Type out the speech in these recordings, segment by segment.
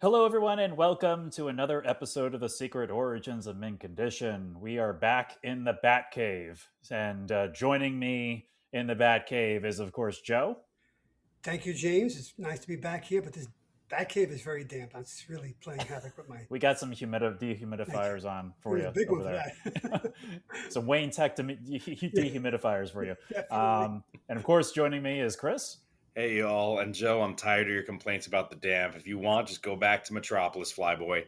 Hello, everyone, and welcome to another episode of The Secret Origins of Mint Condition. We are back in the Batcave, and joining me in the Batcave is, of course, Joe. Thank you, James. It's nice to be back here, but this bat cave is very damp. It's really playing havoc with my. We got some Thank you. dehumidifiers on for There's a you big one over for there. that. Some Wayne Tech Yeah, dehumidifiers for you. definitely. And, of course, joining me is Chris. Hey y'all, and Joe, I'm tired of your complaints about the damp. If you want, just go back to Metropolis, Flyboy.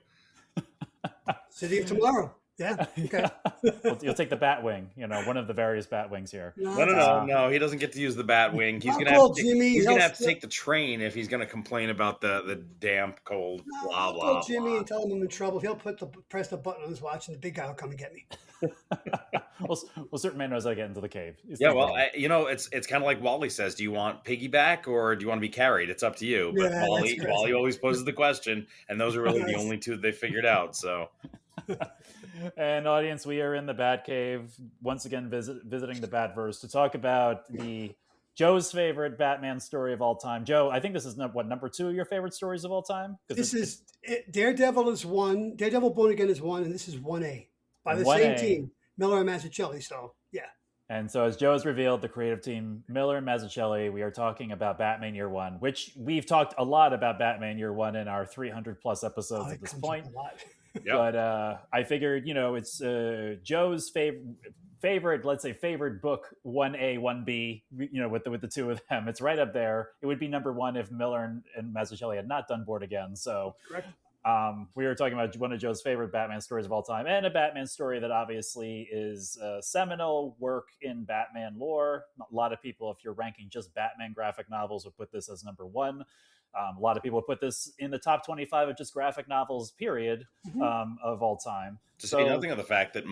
City of tomorrow. Yeah. Okay. Yeah. You'll take the Batwing, one of the various Batwings here. No, No, no, just no, no. He doesn't get to use the Batwing. He's I'll gonna have call to. Jimmy. He's He'll gonna have to take the train if he's gonna complain about the damp, cold, no, blah I'll call blah Jimmy blah. and tell him I'm in trouble. He'll press the button on his watch, and the big guy will come and get me. well, Superman knows how to get into the cave. He's Yeah, pretty well, good. it's kind of like Wally says. Do you want piggyback or do you want to be carried? It's up to you. But Yeah, that's Wally, good. Wally always poses the question, and those are really the Nice. only two they figured out. So And audience, we are in the Batcave once again, visiting the Batverse to talk about the Joe's favorite Batman story of all time. Joe, I think this is number two of your favorite stories of all time because This is Daredevil is one. Daredevil Born Again is one, and this is 1A by the one same A. team, Miller and Mazzucchelli. So yeah. And so, as Joe has revealed, the creative team, Miller and Mazzucchelli, we are talking about Batman Year One, which we've talked a lot about Batman Year One in our 300 plus episodes Oh, at it this comes up point. a lot. yep. But I figured, it's Joe's favorite, let's say, favorite book, 1A, 1B, with the two of them. It's right up there. It would be number one if Miller and Mazzucchelli had not done Board Again. So Correct. we were talking about one of Joe's favorite Batman stories of all time, and a Batman story that obviously is a seminal work in Batman lore. A lot of people, if you're ranking just Batman graphic novels, would put this as number one. A lot of people put this in the top 25 of just graphic novels, period, Mhm. of all time. To say So, nothing of the fact that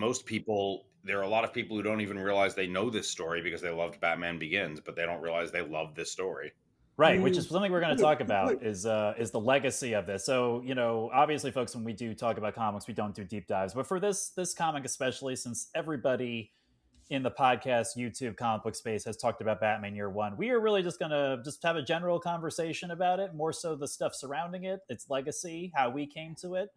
there are a lot of people who don't even realize they know this story because they loved Batman Begins, but they don't realize they love this story. right, which is Mm. something we're going to Good, talk good point. about is the legacy of this. So, obviously, folks, when we do talk about comics, we don't do deep dives, but for this comic especially, since everybody in the podcast YouTube comic book space has talked about Batman Year One, we are really just going to just have a general conversation about it, more so the stuff surrounding it, its legacy, how we came to it,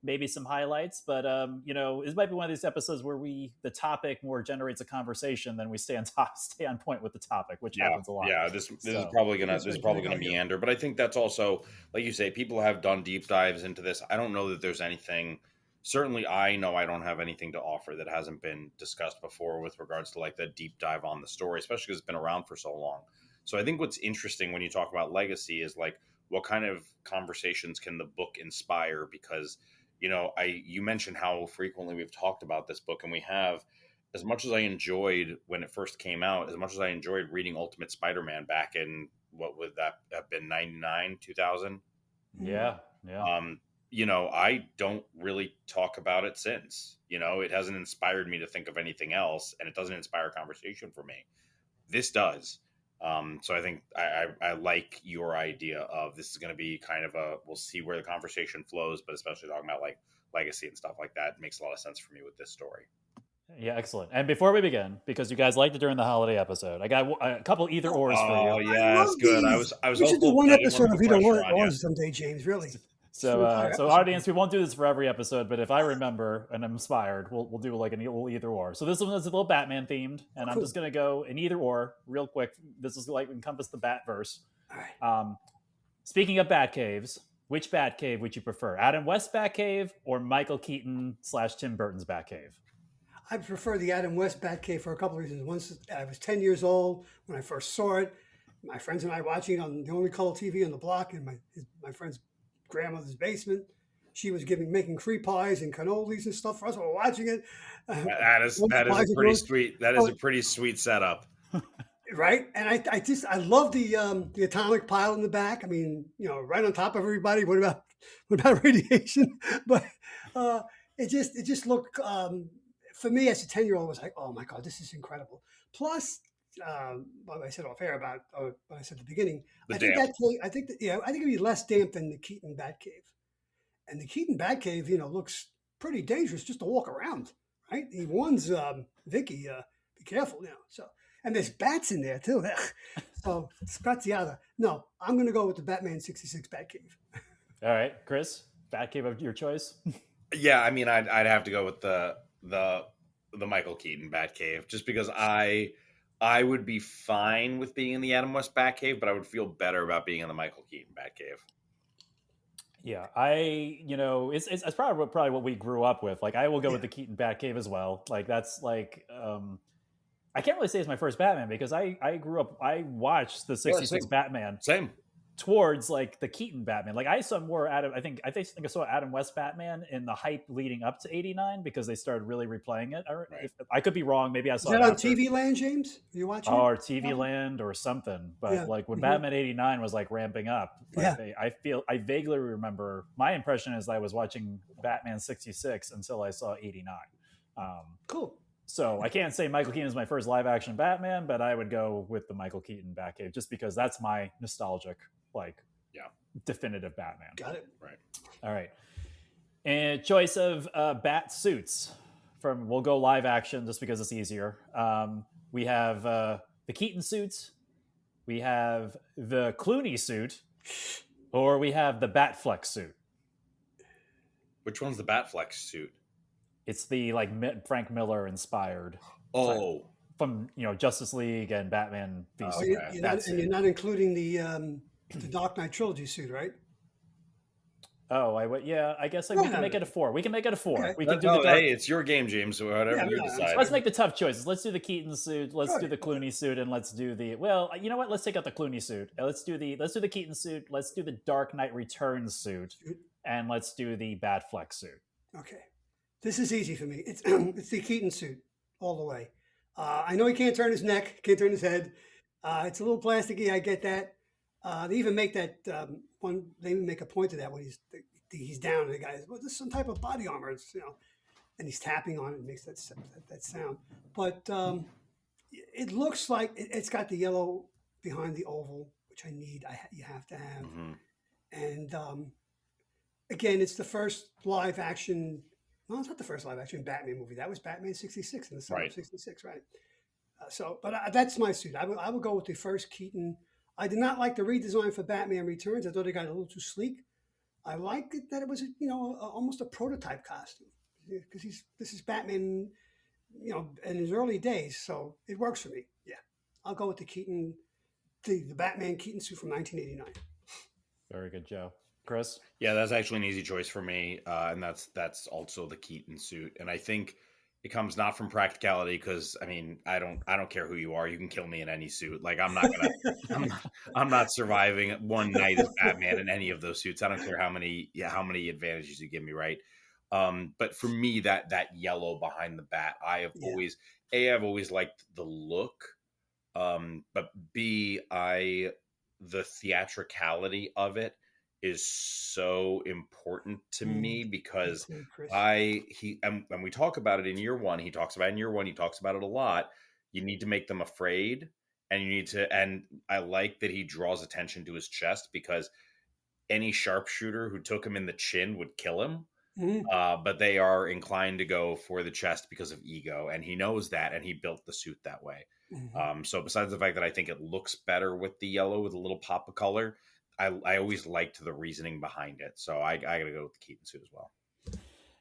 maybe some highlights. But this might be one of these episodes where the topic more generates a conversation than we stay on point with the topic, which Yeah, happens a lot. yeah. This is So probably gonna That's this is right. probably There gonna you go. meander, but I think that's also, like you say, people have done deep dives into this. I don't know that there's anything. Certainly, I know I don't have anything to offer that hasn't been discussed before with regards to like the deep dive on the story, especially because it's been around for so long. So I think what's interesting when you talk about legacy is like what kind of conversations can the book inspire? Because you mentioned how frequently we've talked about this book, and we have. As much as I enjoyed when it first came out, as much as I enjoyed reading Ultimate Spider-Man back in what would that have been 99, 2000. Mm. yeah, yeah. I don't really talk about it since. It hasn't inspired me to think of anything else, and it doesn't inspire conversation for me. This does. So I think I like your idea of this is going to be kind of we'll see where the conversation flows, but especially talking about like legacy and stuff like that makes a lot of sense for me with this story. Yeah, excellent. And before we begin, because you guys liked it during the holiday episode, I got a couple either Oh, ors for Oh you. I yes, love good. these. I was We should do hopeful, one but I didn't want episode to of put either pressure on you. or someday, James. Really, just So, an entire so episode. audience, we won't do this for every episode, but if I remember and I'm inspired, we'll do like a little either or. So this one is a little Batman themed, and I'm Cool. just gonna go an either or real quick. This is like encompass the Batverse. All right. Speaking of Batcaves, which Batcave would you prefer? Adam West Batcave or Michael Keaton / Tim Burton's Batcave? I prefer the Adam West Batcave for a couple of reasons. Once I was 10 years old when I first saw it. My friends and I watching it on the only color TV on the block in my friend's grandmother's basement. She was making free pies and cannolis and stuff for us while watching it. That is One of the that is pies a are pretty yours. sweet. That is Oh, a pretty sweet setup. right? And I love the atomic pile in the back. I mean, right on top of everybody. What about radiation? But uh, it just looked for me as a 10-year-old was like, oh my god, this is incredible. Plus, what I said off air about what I said at the beginning, The I think damp. that cave, I think it'd be less damp than the Keaton Batcave. And the Keaton Batcave, looks pretty dangerous just to walk around, right? He warns Vicky, be careful, So, and there's bats in there too. So, Scrazziata. No, I'm going to go with the Batman 66 Batcave. All right, Chris, Batcave of your choice. Yeah, I mean, I'd have to go with the Michael Keaton Batcave, just because I would be fine with being in the Adam West Batcave, but I would feel better about being in the Michael Keaton Batcave. Yeah, it's probably what we grew up with. Like, I will go with the Keaton Batcave as well. Like, that's like, I can't really say it's my first Batman because I grew up, I watched the '66 Batman. Same. Towards like the Keaton Batman. Like, I saw more Adam. I think I saw Adam West Batman in the hype leading up to '89 because they started really replaying it. I could be wrong. Maybe I saw Is it that on after. TV Land, James? Are you watching? Or TV Land or something. But like when Batman '89 was like ramping up, like, I vaguely remember. My impression is I was watching Batman '66 until I saw '89. Cool. So I can't say Michael Keaton is my first live action Batman, but I would go with the Michael Keaton Batcave just because that's my nostalgic, like, definitive Batman. Got it. Right. All right. And choice of bat suits we'll go live action just because it's easier. We have the Keaton suits, we have the Clooney suit, or we have the Batfleck suit. Which one's the Batfleck suit? It's the Frank Miller inspired. Oh, from Justice League and Batman. You're not including the Dark Knight trilogy suit, right? Oh, I guess we can make it a 4. We can make it a 4. Okay. We can do hey, it's your game, James. So whatever you decide. Let's make the tough choices. Let's do the Keaton suit. Let's do the Clooney suit, and let's do the. Well, you know what? Let's take out the Clooney suit. Let's do the Keaton suit. Let's do the Dark Knight Returns suit, and let's do the Batfleck suit. Okay, this is easy for me. It's it's the Keaton suit all the way. I know he can't turn his neck, can't turn his head. It's a little plasticky. I get that. They even make that one. They even make a point of that when he's down and the guy's, well, this is some type of body armor. It's, and he's tapping on it and makes that sound. But it looks like it's got the yellow behind the oval, which I need. You have to have. Mm-hmm. And again, it's the first live action. No, it's not the first live action Batman movie. That was Batman '66 in the summer of '66, right? But that's my suit. I would go with the first Keaton. I did not like the redesign for Batman Returns. I thought it got a little too sleek. I liked it that it was, almost a prototype costume because this is Batman, in his early days. So it works for me. Yeah, I'll go with the Keaton, the Batman Keaton suit from 1989. Very good, Joe. Chris? Yeah, that's actually an easy choice for me, and that's also the Keaton suit. And I think it comes not from practicality because I don't care who you are. You can kill me in any suit. Like I'm not surviving one night as Batman in any of those suits. I don't care how many advantages you give me. Right. But for me, that yellow behind the bat, I've always liked the look. But B, the theatricality of it is so important to me because and we talk about it in year one. He talks about it a lot. You need to make them afraid, and I like that he draws attention to his chest because any sharpshooter who took him in the chin would kill him. Mm-hmm. But they are inclined to go for the chest because of ego, and he knows that, and he built the suit that way. Mm-hmm. So besides the fact that I think it looks better with the yellow with a little pop of color, I always liked the reasoning behind it. So I got to go with the Keaton suit as well.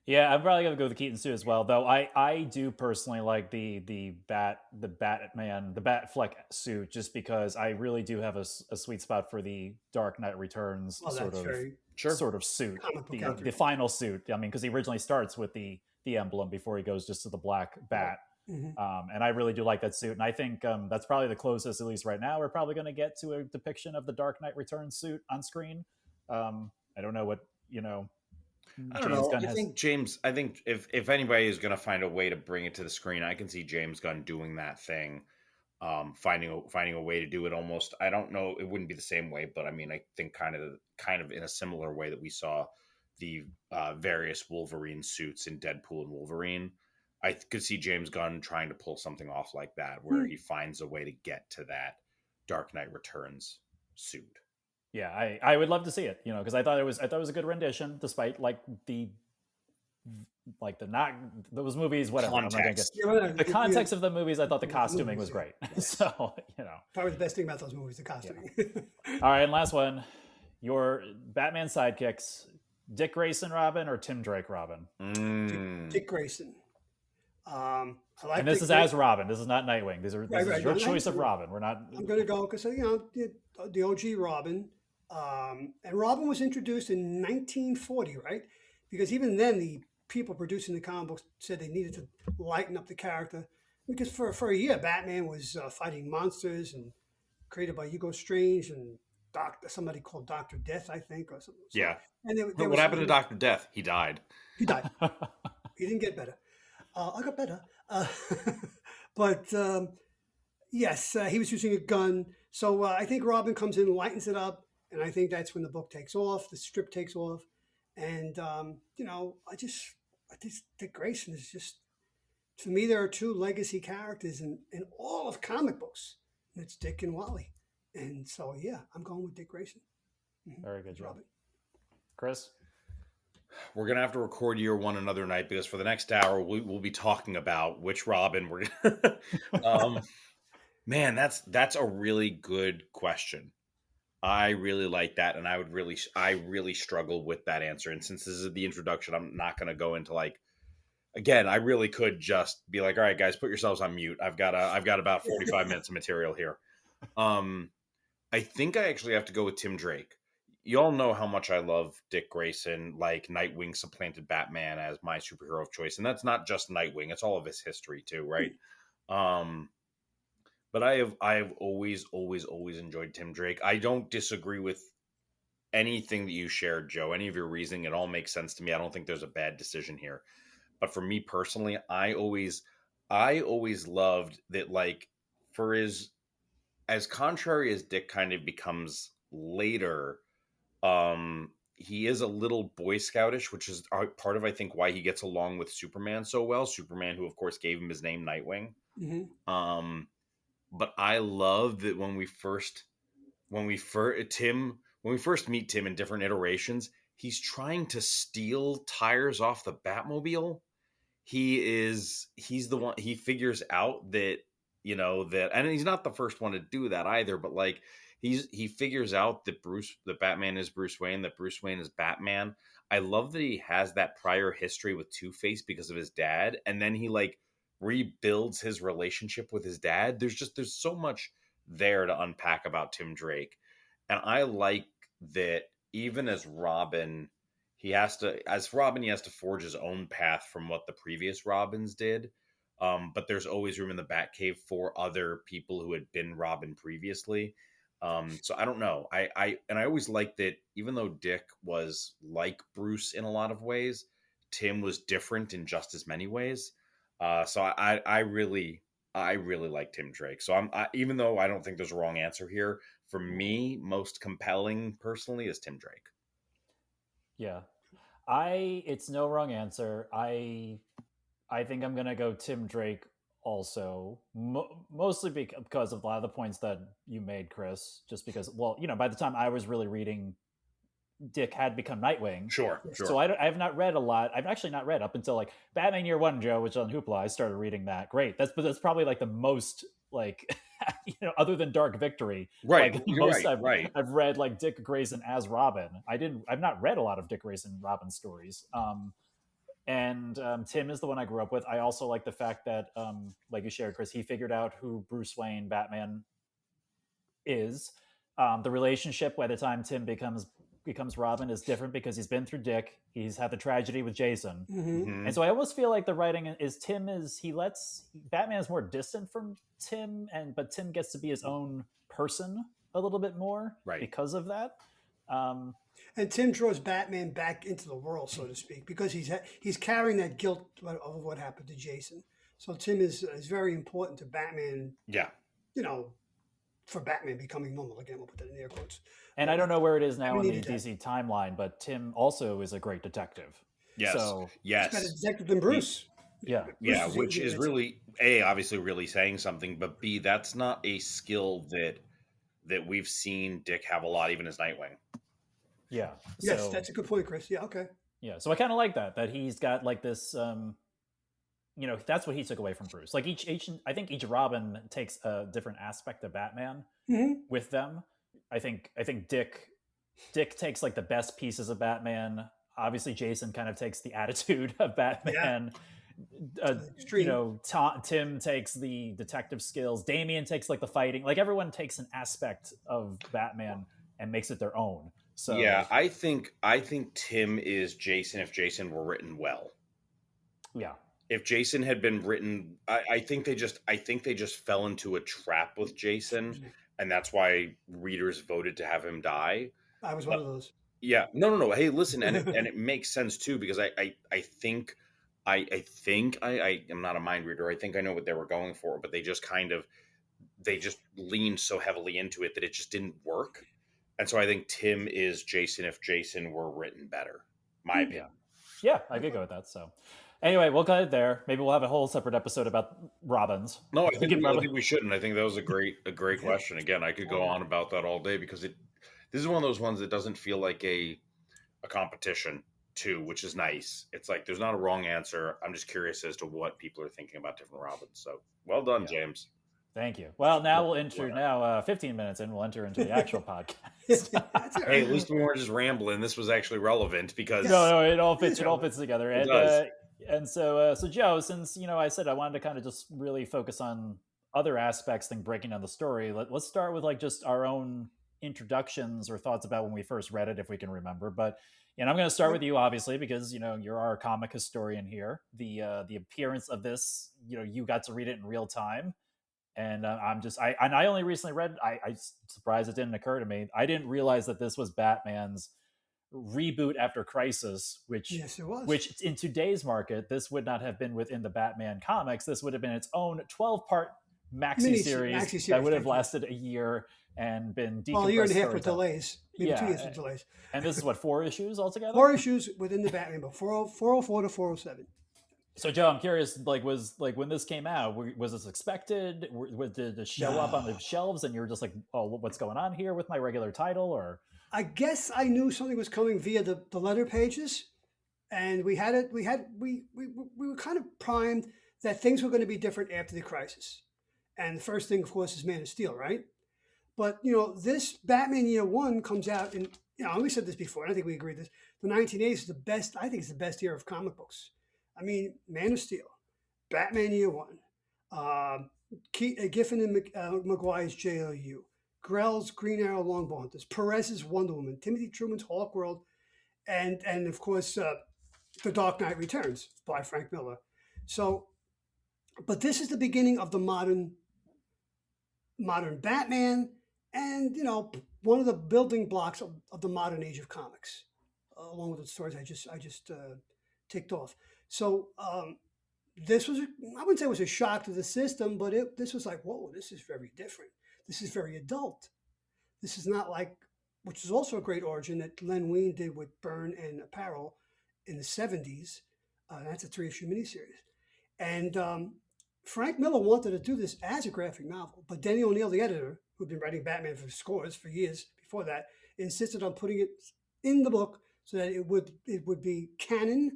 Yeah, I'm probably going to go with the Keaton suit as well, though I do personally like the Batman, the Batfleck suit, just because I really do have a sweet spot for the Dark Knight Returns sort of suit, the final suit. I mean, because he originally starts with the emblem before he goes just to the black bat. Mm-hmm. And I really do like that suit. And I think that's probably the closest, at least right now, we're probably going to get to a depiction of the Dark Knight Returns suit on screen. I don't know what, I don't know. I think if anybody is going to find a way to bring it to the screen, I can see James Gunn doing that thing, finding a way to do it almost. I don't know. It wouldn't be the same way, but I mean, I think kind of in a similar way that we saw the various Wolverine suits in Deadpool and Wolverine. I could see James Gunn trying to pull something off like that, where he finds a way to get to that Dark Knight Returns suit. Yeah, I would love to see it, because I thought it was a good rendition, despite those movies, whatever. The context of the movies, I thought the costuming was great. Yes. So, probably the best thing about those movies, the costuming. Yeah. All right, and last one, Your Batman sidekicks: Dick Grayson Robin or Tim Drake Robin? Dick Grayson. I like And this Dick is Grayson. as Robin. This is not Nightwing. This is your choice of Robin. We're not. I'm going to go because the OG Robin, and Robin was introduced in 1940, right? Because even then, the people producing the comic books said they needed to lighten up the character because for a year, Batman was fighting monsters and created by Hugo Strange and somebody called Doctor Death, I think, or something. Yeah. And What happened to Doctor Death? He died. He died. He didn't get better. I got better. But yes, he was using a gun. So I think Robin comes in, lightens it up, and I think that's when the book takes off, the strip takes off. And, I just Dick Grayson is just, for me, there are two legacy characters in all of comic books. And it's Dick and Wally. And so, yeah, I'm going with Dick Grayson. Very good job. Robin. Chris? We're going to have to record year one another night because for the next hour, we'll be talking about which Robin we're going man, that's a really good question. I really like that. And I really struggle with that answer. And since this is the introduction, I'm not going to go into again, I really could just be like, all right, guys, put yourselves on mute. I've got about 45 minutes of material here. I think I actually have to go with Tim Drake. You all know how much I love Dick Grayson, like Nightwing supplanted Batman as my superhero of choice. And that's not just Nightwing. It's all of his history too, right? But I have always enjoyed Tim Drake. I don't disagree with anything that you shared, Joe. Any of your reasoning, it all makes sense to me. I don't think there's a bad decision here. But for me personally, I always loved that, for as contrary as Dick kind of becomes later, he is a little Boy Scoutish, which is part of, I think, why he gets along with Superman so well. Superman, who of course gave him his name, Nightwing. Mm-hmm. But I love that when we first meet Tim in different iterations, he's trying to steal tires off the Batmobile. He's the one, he figures out that, and he's not the first one to do that either, but he figures out that Batman is Bruce Wayne, that Bruce Wayne is Batman. I love that he has that prior history with Two-Face because of his dad. And then he rebuilds his relationship with his dad. There's so much there to unpack about Tim Drake. And I like that even as Robin, he has to forge his own path from what the previous Robins did. But there's always room in the Batcave for other people who had been Robin previously. So I don't know. I always liked that even though Dick was like Bruce in a lot of ways, Tim was different in just as many ways. So I really like Tim Drake. So even though I don't think there's a wrong answer here, for me, most compelling personally is Tim Drake. Yeah. It's no wrong answer. I think I'm going to go Tim Drake also, mostly because of a lot of the points that you made, Chris, just because, by the time I was really reading, Dick had become Nightwing. Sure. So I have not read a lot. I've actually not read up until Batman Year One, Joe, which on Hoopla, I started reading that. Great. That's probably the most other than Dark Victory. Right. I've read Dick Grayson as Robin. I've not read a lot of Dick Grayson Robin stories. And Tim is the one I grew up with. I also like the fact that, like you shared, Chris, he figured out who Bruce Wayne Batman is. The relationship by the time Tim becomes Robin is different because he's been through Dick. He's had the tragedy with Jason. Mm-hmm. And so I almost feel like the writing is Batman is more distant from Tim, but Tim gets to be his own person a little bit more because of that. And Tim draws Batman back into the world, so to speak, because he's carrying that guilt of what happened to Jason. So Tim is very important to Batman. Yeah. For Batman becoming normal again. We'll put that in air quotes. And I don't know where it is now in the DC timeline, but Tim also is a great detective. Yes. So, yes. He's better detective than Bruce. Yeah. Yeah, which is really, A, obviously really saying something, but B, that's not a skill that we've seen Dick have a lot, even as Nightwing. Yeah. Yes, that's a good point, Chris. Yeah, okay. Yeah, so I kind of like that he's got this, that's what he took away from Bruce. I think each Robin takes a different aspect of Batman with them. I think Dick Dick takes like the best pieces of Batman. Obviously, Jason kind of takes the attitude of Yeah, Batman. extreme. Tim takes the detective skills. Damian takes like the fighting. Like everyone takes an aspect of Batman and makes it their own. Yeah, So I think Tim is Jason if Jason were written well. yeah, If Jason had been written, I think they just fell into a trap with Jason, Excuse me. and that's why readers voted to have him die. I was one But of those. yeah, no. Hey, listen, and it makes sense too because I am not a mind reader. I think I know what they were going for, but they just leaned so heavily into it that it just didn't work. And so I think Tim is Jason if Jason were written better. My Hmm. yeah, opinion. yeah. I could go with that. So anyway, we'll cut it there. Maybe we'll have a whole separate episode about Robins. No, We could I probably think we shouldn't. I think that was a great Yeah. question. Again, I could go on about that all day because this is one of those ones that doesn't feel like a competition too, which is nice. It's like there's not a wrong answer. I'm just curious as to what people are thinking about different Robins. So well done, yeah. James. Thank you. Well, now we'll enter 15 minutes and we'll enter into the actual podcast. That's all Hey, right. at least we weren't just rambling. This was actually relevant because No, Yes. no, it all It fits. is It all relevant. fits together. it does. And so Joe, since I said I wanted to kind of just really focus on other aspects than breaking down the story, let's start with like just our own introductions or thoughts about when we first read it, if we can remember. But I'm going to start with you, obviously, because you're our comic historian here. The appearance of this, you got to read it in real time, and I only recently read. I surprised it didn't occur to me. I didn't realize that this was Batman's reboot after Crisis, Yes, it was. which in today's market, this would not have been within the Batman comics. This would have been its own 12-part maxi series Maxi series. that would have Thank you. lasted a year and been decompressed. Well, a year and a half with storytelling. delays. Maybe 2 years with delays. And this is what, 4 issues altogether? 4 issues within the Batman book, 404 to 407. So, Joe, I'm curious. Was when this came out, was this expected? Did it show up on the shelves, and you were just like, "Oh, what's going on here with my regular title?" Or I guess I knew something was coming via the letter pages, and we were kind of primed that things were going to be different after the Crisis. And the first thing, of course, is Man of Steel, right? But this Batman Year One comes out, and we said this before, and I think we agreed this. The 1980s is the best. I think it's the best year of comic books. I mean, Man of Steel, Batman Year One, Giffen and Maguire's JLU, Grell's Green Arrow Longbow Hunters, Perez's Wonder Woman, Timothy Truman's Hawk World, and of course The Dark Knight Returns by Frank Miller. So, but this is the beginning of the modern Batman, and one of the building blocks of the modern age of comics, along with the stories I just ticked off. So this was, I wouldn't say it was a shock to the system, but this was like, whoa, this is very different. This is very adult. This is not like, which is also a great origin that Len Wein did with Byrne and Apparel in the 70s. That's a 3-issue miniseries. And Frank Miller wanted to do this as a graphic novel, but Denny O'Neil, the editor, who'd been writing Batman for scores for years before that, insisted on putting it in the book so that it would be canon,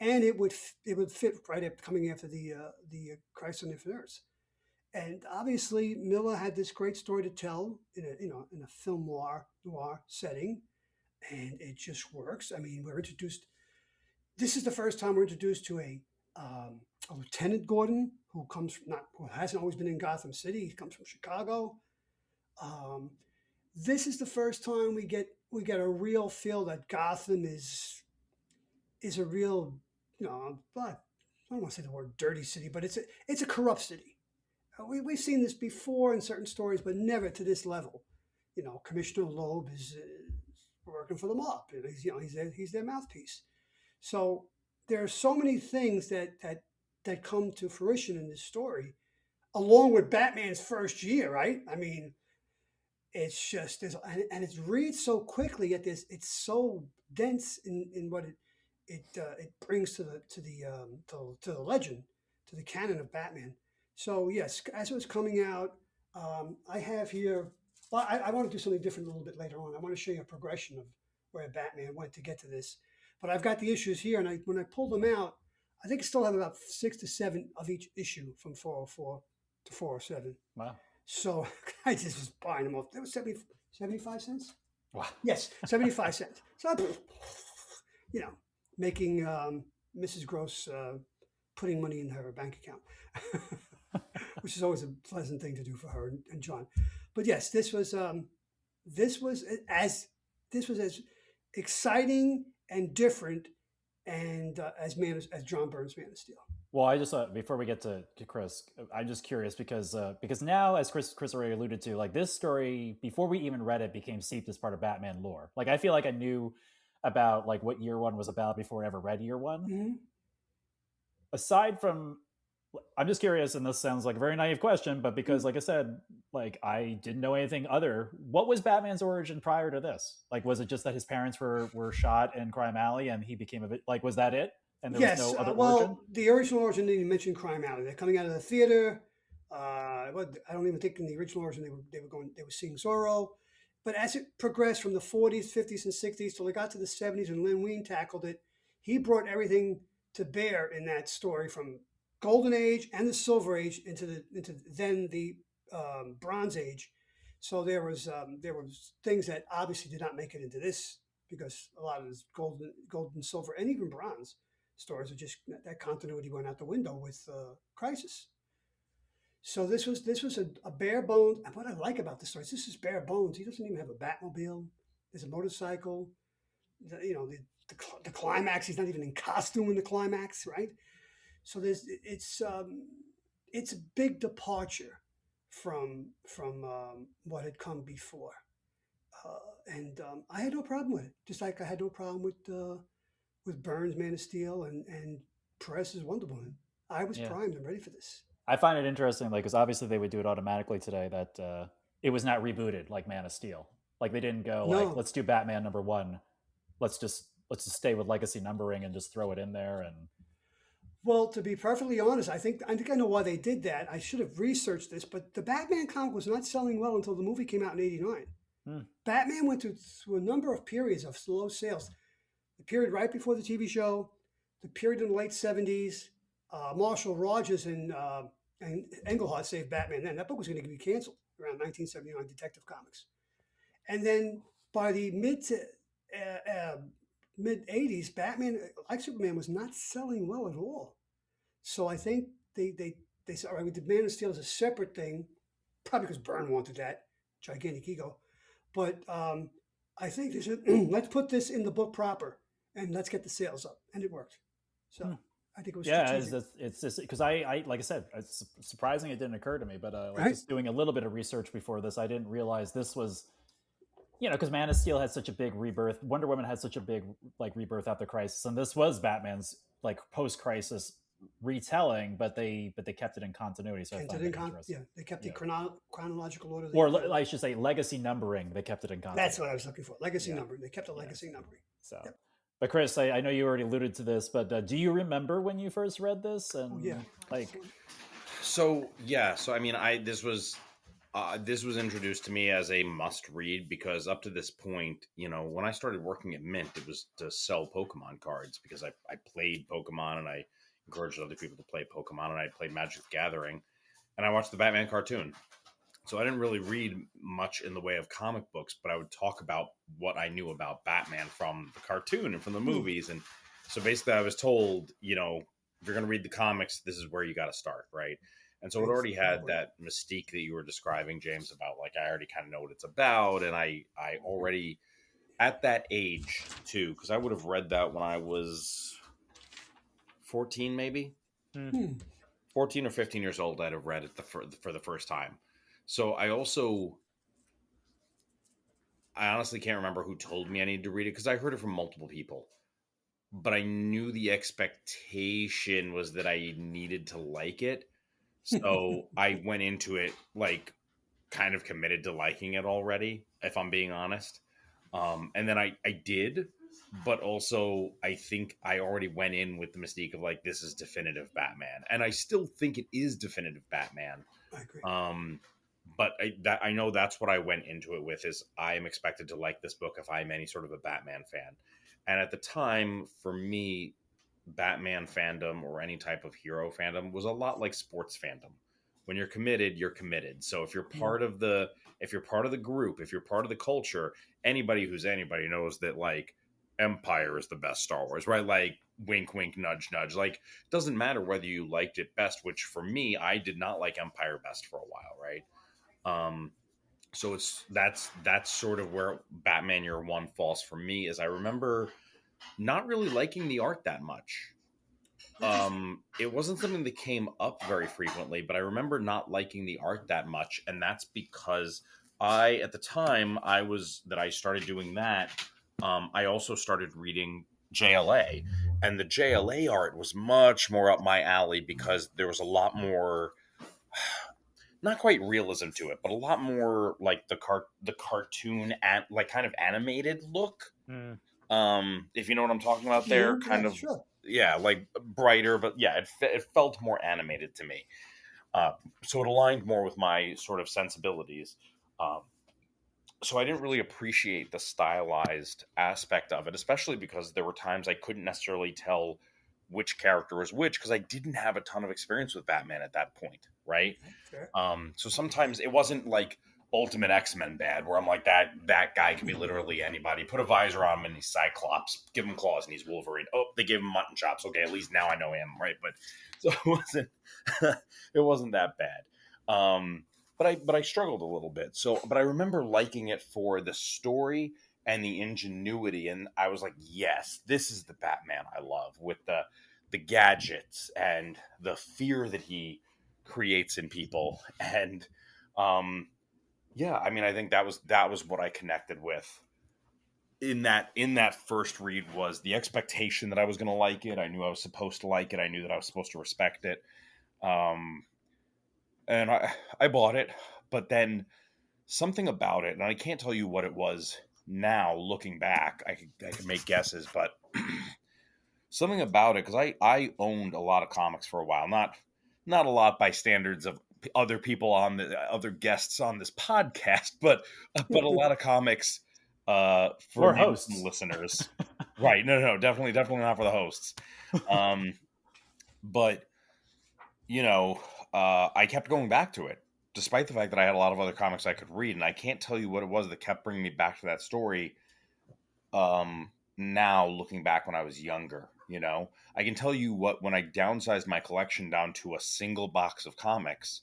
and it would fit right up coming after the Crisis on Infinite Earths. And obviously, Miller had this great story to tell in a film noir setting, and it just works. I mean, we're introduced. This is the first time we're introduced to a Lieutenant Gordon who hasn't always been in Gotham City. He comes from Chicago. This is the first time we get a real feel that Gotham is a real, I don't want to say the word dirty city, but it's a corrupt city. We've seen this before in certain stories, but never to this level. Commissioner Loeb is working for the mob. He's their mouthpiece. So there are so many things that come to fruition in this story, along with Batman's first year, right? I mean, it's just and it reads so quickly. Yet it's so dense in what it brings to the legend, to the canon of Batman. So yes, as it was coming out, I have here. Well, I want to do something different a little bit later on. I want to show you a progression of where Batman went to get to this. But I've got the issues here, and when I pulled them out, I think I still have about 6 to 7 of each issue from 404 to 407. wow, So I just was buying them off. They were 75 cents. Wow. Yes, 75 cents. So, you know, making Mrs. Gross putting money in her bank account, which is always a pleasant thing to do for her and John. But yes, this was as this was as exciting and different and as John Byrne's Man of Steel. Well, I just before we get to Chris, I'm just curious because now, as Chris already alluded to, like this story before we even read it became seeped as part of Batman lore. Like I feel like I knew about like what year one was about before I ever read year one. Mm-hmm. Aside from, I'm just curious, and this sounds like a very naive question, but because like I said, like I didn't know anything other. What was Batman's origin prior to this? Like, was it just that his parents were shot in Crime Alley and he became a bit like, was that it? And there was Yes, no other well, origin? the original origin didn't even mention Crime Alley. They're coming out of the theater. I don't even think in the original origin they were seeing Zorro. But as it progressed from the 40s, 50s, and 60s till it got to the 70s, and Len Wein tackled it, he brought everything to bear in that story from Golden Age and the Silver Age into then the Bronze Age. So there was things that obviously did not make it into this because a lot of this gold and silver, and even bronze stories are just that continuity went out the window with Crisis. So this was a bare bones. And what I like about the story is this is bare bones. He doesn't even have a Batmobile. There's a motorcycle. The climax. He's not even in costume in the climax, right? So it's a big departure from what had come before, and I had no problem with it. Just like I had no problem with Byrne's Man of Steel and Perez's Wonder Woman. I was Yeah. primed and ready for this. I find it interesting, like, because obviously they would do it automatically today. That it was not rebooted like Man of Steel. Like they didn't go like, No, let's do Batman #1. Let's just stay with legacy numbering and just throw it in there. And well, to be perfectly honest, I think I know why they did that. I should have researched this, but the Batman comic was not selling well until the movie came out in '89. hmm, Batman went through a number of periods of slow sales. The period right before the TV show, the period in the late '70s. Marshall Rogers and Englehart saved Batman. Then that book was going to be canceled around 1979, Detective Comics, and then by the mid '80s, Batman, like Superman, was not selling well at all. So I think they said, all right, we did Man of Steel as a separate thing, probably because Byrne wanted that gigantic ego. But I think they said, let's put this in the book proper and let's get the sales up, and it worked. So hmm. I think it was Yeah, strategic. it's just because I like I said, it's surprising it didn't occur to me, but like Right? just doing a little bit of research before this, I didn't realize this was, because Man of Steel had such a big rebirth, Wonder Woman had such a big like rebirth after Crisis, and this was Batman's like post Crisis retelling, but they kept it in continuity, so I Kept it find in that interesting. yeah, they kept the Yeah, chronological order. or I should say legacy numbering. They kept it in That's continuity. what I was looking for. Legacy Yeah. numbering. They kept a legacy Yes. numbering. So, Yep. but Chris, I know you already alluded to this, but do you remember when you first read this? Oh yeah. And like, So yeah, so I mean, this was introduced to me as a must read because up to this point, when I started working at Mint, it was to sell Pokemon cards because I played Pokemon and I encouraged other people to play Pokemon and I played Magic the Gathering and I watched the Batman cartoon. So I didn't really read much in the way of comic books, but I would talk about what I knew about Batman from the cartoon and from the movies. And so basically I was told, if you're going to read the comics, this is where you got to start, right? And so it already had that mystique that you were describing, James, about like I already kind of know what it's about. And I already, at that age too, because I would have read that when I was 14 maybe. Hmm. 14 or 15 years old, I'd have read it for the first time. So I honestly can't remember who told me I needed to read it because I heard it from multiple people. But I knew the expectation was that I needed to like it. So I went into it like kind of committed to liking it already, if I'm being honest. And then I did, but also I think I already went in with the mystique of like, this is definitive Batman. And I still think it is definitive Batman. I agree. But I know that's what I went into it with is I am expected to like this book if I'm any sort of a Batman fan. And at the time, for me, Batman fandom or any type of hero fandom was a lot like sports fandom, When you're committed, you're committed. So if you're part of the group, if you're part of the culture, anybody who's anybody knows that like Empire is the best Star Wars, right? Like wink wink nudge nudge. Like doesn't matter whether you liked it best, which for me, I did not like Empire best for a while, right? So that's sort of where Batman Year One falls for me. Is I remember not really liking the art that much. It wasn't something that came up very frequently, but I remember not liking the art that much, and that's because at the time I started doing that, I also started reading JLA, and the JLA art was much more up my alley because there was a lot more, not quite realism to it, but a lot more like the cartoon at like kind of animated look. If you know what I'm talking about there, kind of, sure. yeah, like brighter, but yeah, it felt more animated to me. So it aligned more with my sort of sensibilities. So I didn't really appreciate the stylized aspect of it, especially because there were times I couldn't necessarily tell which character was which because I didn't have a ton of experience with Batman at that point, right? Fair. So sometimes it wasn't like Ultimate X-Men bad, where I'm like that guy can be literally anybody. Put a visor on him and he's Cyclops. Give him claws and he's Wolverine. Oh, they gave him mutton chops. Okay, at least now I know him, right? But so it wasn't that bad. But I struggled a little bit. But I remember liking it for the story and the ingenuity, and I was like, yes, this is the Batman I love, with the gadgets and the fear that he creates in people. And yeah, I mean, I think that was what I connected with in that first read, was the expectation that I was going to like it. I knew I was supposed to like it. I knew that I was supposed to respect it. And I bought it, but then something about it, and I can't tell you what it was now looking back. I could make guesses, but something about it, because I owned a lot of comics for a while, not a lot by standards of other people on the other guests on this podcast, but a lot of comics for Or maybe hosts. some listeners. Right? No, definitely not for the hosts. But you know, I kept going back to it, despite the fact that I had a lot of other comics I could read, and I can't tell you what it was that kept bringing me back to that story. Now looking back when I was younger, I can tell you when I downsized my collection down to a single box of comics,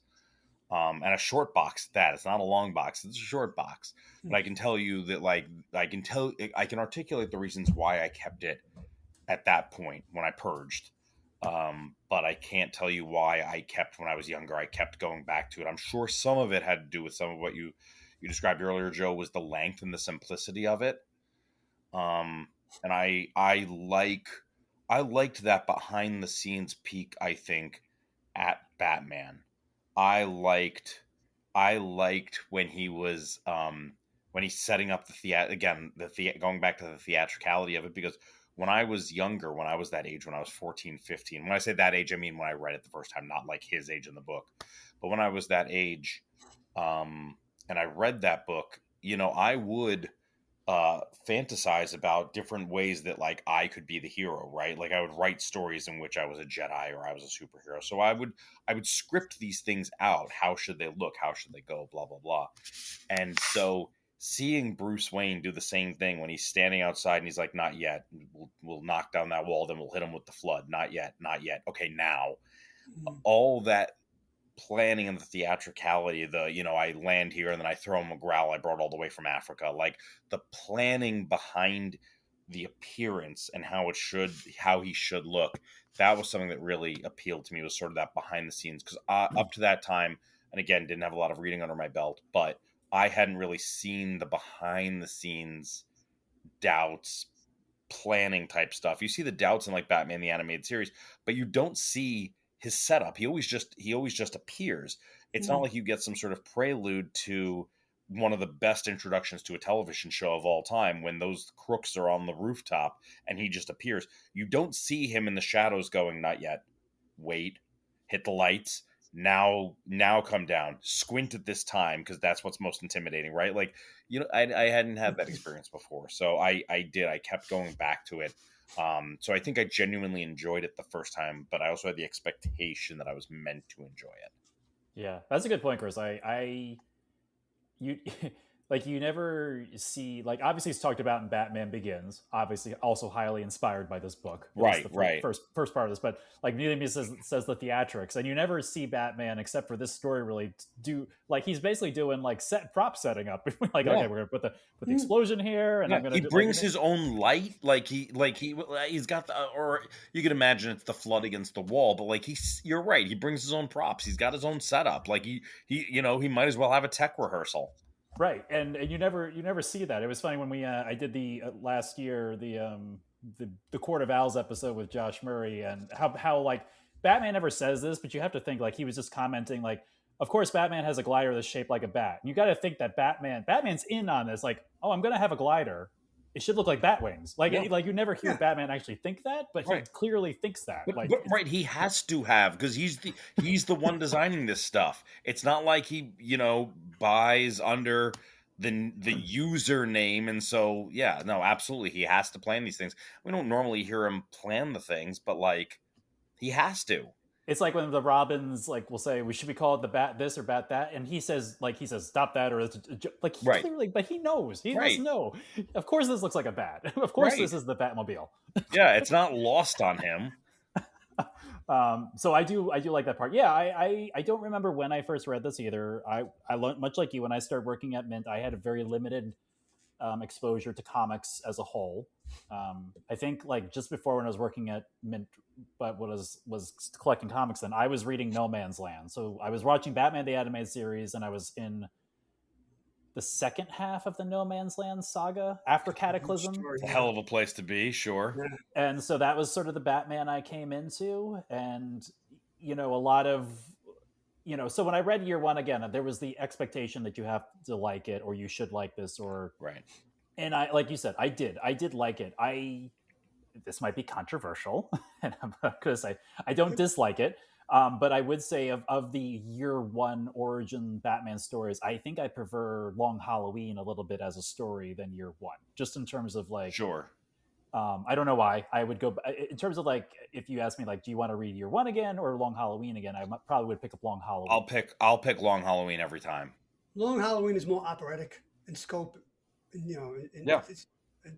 and a short box. That it's not a long box; it's a short box. But I can tell you that, like, I can articulate the reasons why I kept it at that point when I purged. But I can't tell you why I kept, when I was younger, I kept going back to it. I'm sure some of it had to do with some of what you described earlier, Joe, was the length and the simplicity of it. And I liked that behind the scenes peek, I think, at Batman. I liked when he was when he's setting up going back to the theatricality of it, because when I was younger, when I was that age, when I was 14, 15, when I say that age, I mean when I read it the first time, not like his age in the book. But when I was that age, and I read that book, I would fantasize about different ways that, like, I could be the hero, right? Like, I would write stories in which I was a Jedi or I was a superhero. So I would script these things out. How should they look? How should they go? Blah, blah, blah. And so seeing Bruce Wayne do the same thing when he's standing outside and he's like, not yet. We'll knock down that wall. Then we'll hit him with the flood. Not yet. Not yet. Okay. Now all that planning and the theatricality, I land here and then I throw him a growl I brought all the way from Africa, like the planning behind the appearance and how he should look, that was something that really appealed to me, was sort of that behind the scenes, because up to that time, and again, didn't have a lot of reading under my belt, but I hadn't really seen the behind the scenes doubts, planning type stuff. You see the doubts in like Batman the Animated Series, but you don't see his setup. He always just appears. It's not like you get some sort of prelude to one of the best introductions to a television show of all time, when those crooks are on the rooftop and he just appears. You don't see him in the shadows going, not yet, wait, hit the lights, now come down, squint at this time, because that's what's most intimidating, right? Like, I hadn't had that experience before, so I kept going back to it. So I think I genuinely enjoyed it the first time, but I also had the expectation that I was meant to enjoy it. Yeah, that's a good point, Chris. You like you never see like obviously it's talked about in Batman Begins, obviously also highly inspired by this book, at least Right, the right. first part of this. But like neither of me says the theatrics, and you never see Batman except for this story really do like he's basically doing like set prop setting up. Like Yeah. okay, we're gonna put the explosion here, and Yeah, I'm gonna he do brings his own light, he's got the, or you could imagine it's the flood against the wall, but like you're right, he brings his own props, he's got his own setup, like he he might as well have a tech rehearsal. right, and you never see that. It was funny when we I did the last year the Court of Owls episode with Josh Murray, and how like Batman never says this, but you have to think like he was just commenting like, of course Batman has a glider that's shaped like a bat. And you got to think that Batman's in on this, like, oh, I'm gonna have a glider. It should look like bat wings. Like Yeah. like you never hear Yeah. Batman actually think that, but he Right. clearly thinks that. But, Like but right, he has to have, because he's the one designing this stuff. It's not like he buys under the username, and so yeah, no, absolutely, he has to plan these things. We don't normally hear him plan the things, but like he has to. it's like when the Robins like will say we should be called the bat this or bat that, and he says stop that, or like he Right. clearly, but he knows, he Right. must know. Of course this looks like a bat. Of course Right. this is the Batmobile. Yeah, it's not lost on him. So I do like that part. Yeah, I don't remember when I first read this either. I learned much like you when I started working at Mint. I had a very limited exposure to comics as a whole. I think like just before when I was working at Mint, but was collecting comics then, I was reading No Man's Land. So I was watching Batman the Animated Series, and I was in the second half of the No Man's Land saga after Cataclysm. It's a hell of a place to be, sure. Yeah. And so that was sort of the Batman I came into, and a lot of so when I read Year One again, there was the expectation that you have to like it, or you should like this, or Right. and I, like you said, I did like it. This might be controversial, and I'm not going to say I don't dislike it, but I would say of the Year One origin Batman stories, I think I prefer Long Halloween a little bit as a story than Year One, just in terms of like. Sure. I don't know why I would go in terms of like if you ask me like, do you want to read Year One again or Long Halloween again? I probably would pick up Long Halloween. I'll pick Long Halloween every time. Long Halloween is more operatic in scope, and, Yeah.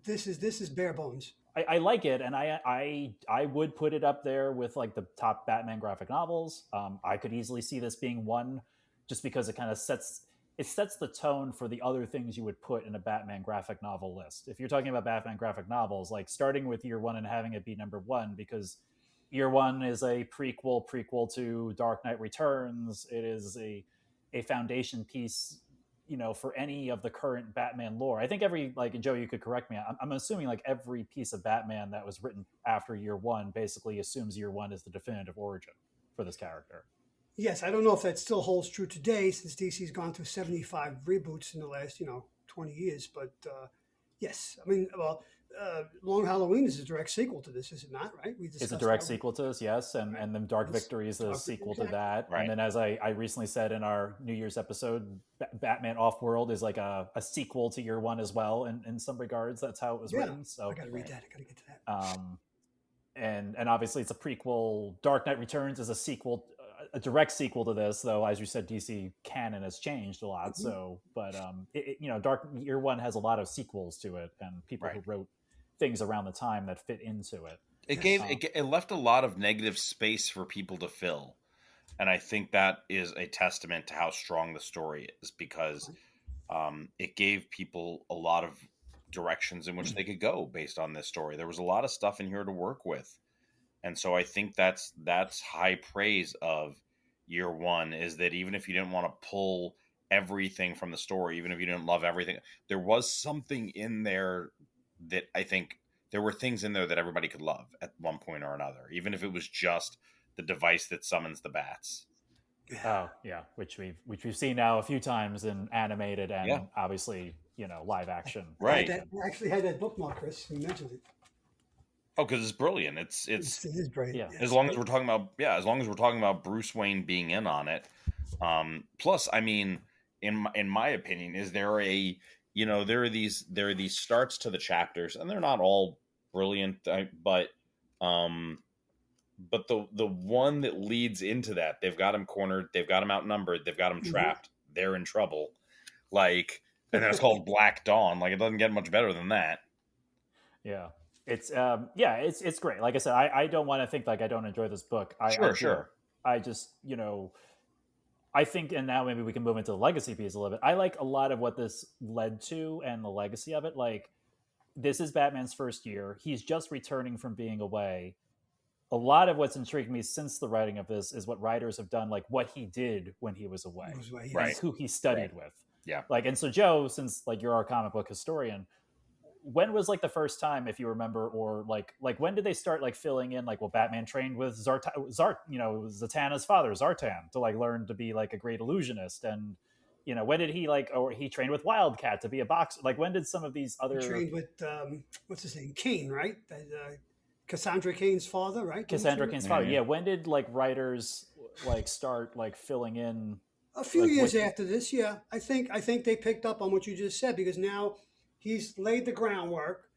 This is bare bones. I like it, and I would put it up there with like the top Batman graphic novels. I could easily see this being one, just because it kind of sets the tone for the other things you would put in a Batman graphic novel list. If you're talking about Batman graphic novels, like starting with Year One and having it be number one, because Year One is a prequel to Dark Knight Returns. It is a foundation piece, for any of the current Batman lore. I think every, like, Joe, you could correct me, I'm assuming like every piece of Batman that was written after Year One basically assumes Year One is the definitive origin for this character. Yes, I don't know if that still holds true today, since DC's gone through 75 reboots in the last 20 years. But yes, I mean, well, Long Halloween is a direct sequel to this, is it not? Right? It's a direct sequel to this, yes, and then Dark Victory is a sequel to that. Right. And then, as I recently said in our New Year's episode, Batman Off-World is like a sequel to Year One as well, in some regards. That's how it was written. So I got to read that. I got to get to that. And obviously it's a prequel. Dark Knight Returns is a sequel, a direct sequel to this, though, as you said, DC canon has changed a lot. Mm-hmm. So, but Dark Year One has a lot of sequels to it, and people who wrote things around the time that fit into it. It left a lot of negative space for people to fill, and I think that is a testament to how strong the story is, because it gave people a lot of directions in which they could go based on this story. There was a lot of stuff in here to work with, and so I think that's high praise of Year One, is that even if you didn't want to pull everything from the story, even if you didn't love everything, there was something in there that I think there were things in there that everybody could love at one point or another, even if it was just the device that summons the bats. Oh yeah, which we've seen now a few times in animated and obviously live action. Right. I actually had that bookmark, Chris. You mentioned it. Oh, because it's brilliant. It is brilliant. Yeah. As long as we're talking about Bruce Wayne being in on it. Plus, I mean, in my opinion, is there there are these starts to the chapters, and they're not all brilliant, but but the one that leads into that, they've got him cornered, they've got him outnumbered, they've got him trapped, they're in trouble. Like, and then it's called Black Dawn. Like, it doesn't get much better than that. Yeah. It's great. Like I said, I don't want to think like I don't enjoy this book. I do. Sure. I just, I think, and now maybe we can move into the legacy piece a little bit. I like a lot of what this led to and the legacy of it. Like, this is Batman's first year. He's just returning from being away. A lot of what's intrigued me since the writing of this is what writers have done, like what he did when he was away, right? Who he studied with. Yeah. Like, and so Joe, since like you're our comic book historian, when was like the first time, if you remember, or like when did they start like filling in like, well, Batman trained with Zatanna's father, Zartan, to like learn to be like a great illusionist, and when did he or he trained with Wildcat to be a boxer? Like, when did some of these other he trained with what's his name, Kane, right? Cassandra Cain's father, right? Cassandra Cain's father. Yeah. When did like writers like start like filling in? A few years after this, yeah. I think they picked up on what you just said, because now he's laid the groundwork.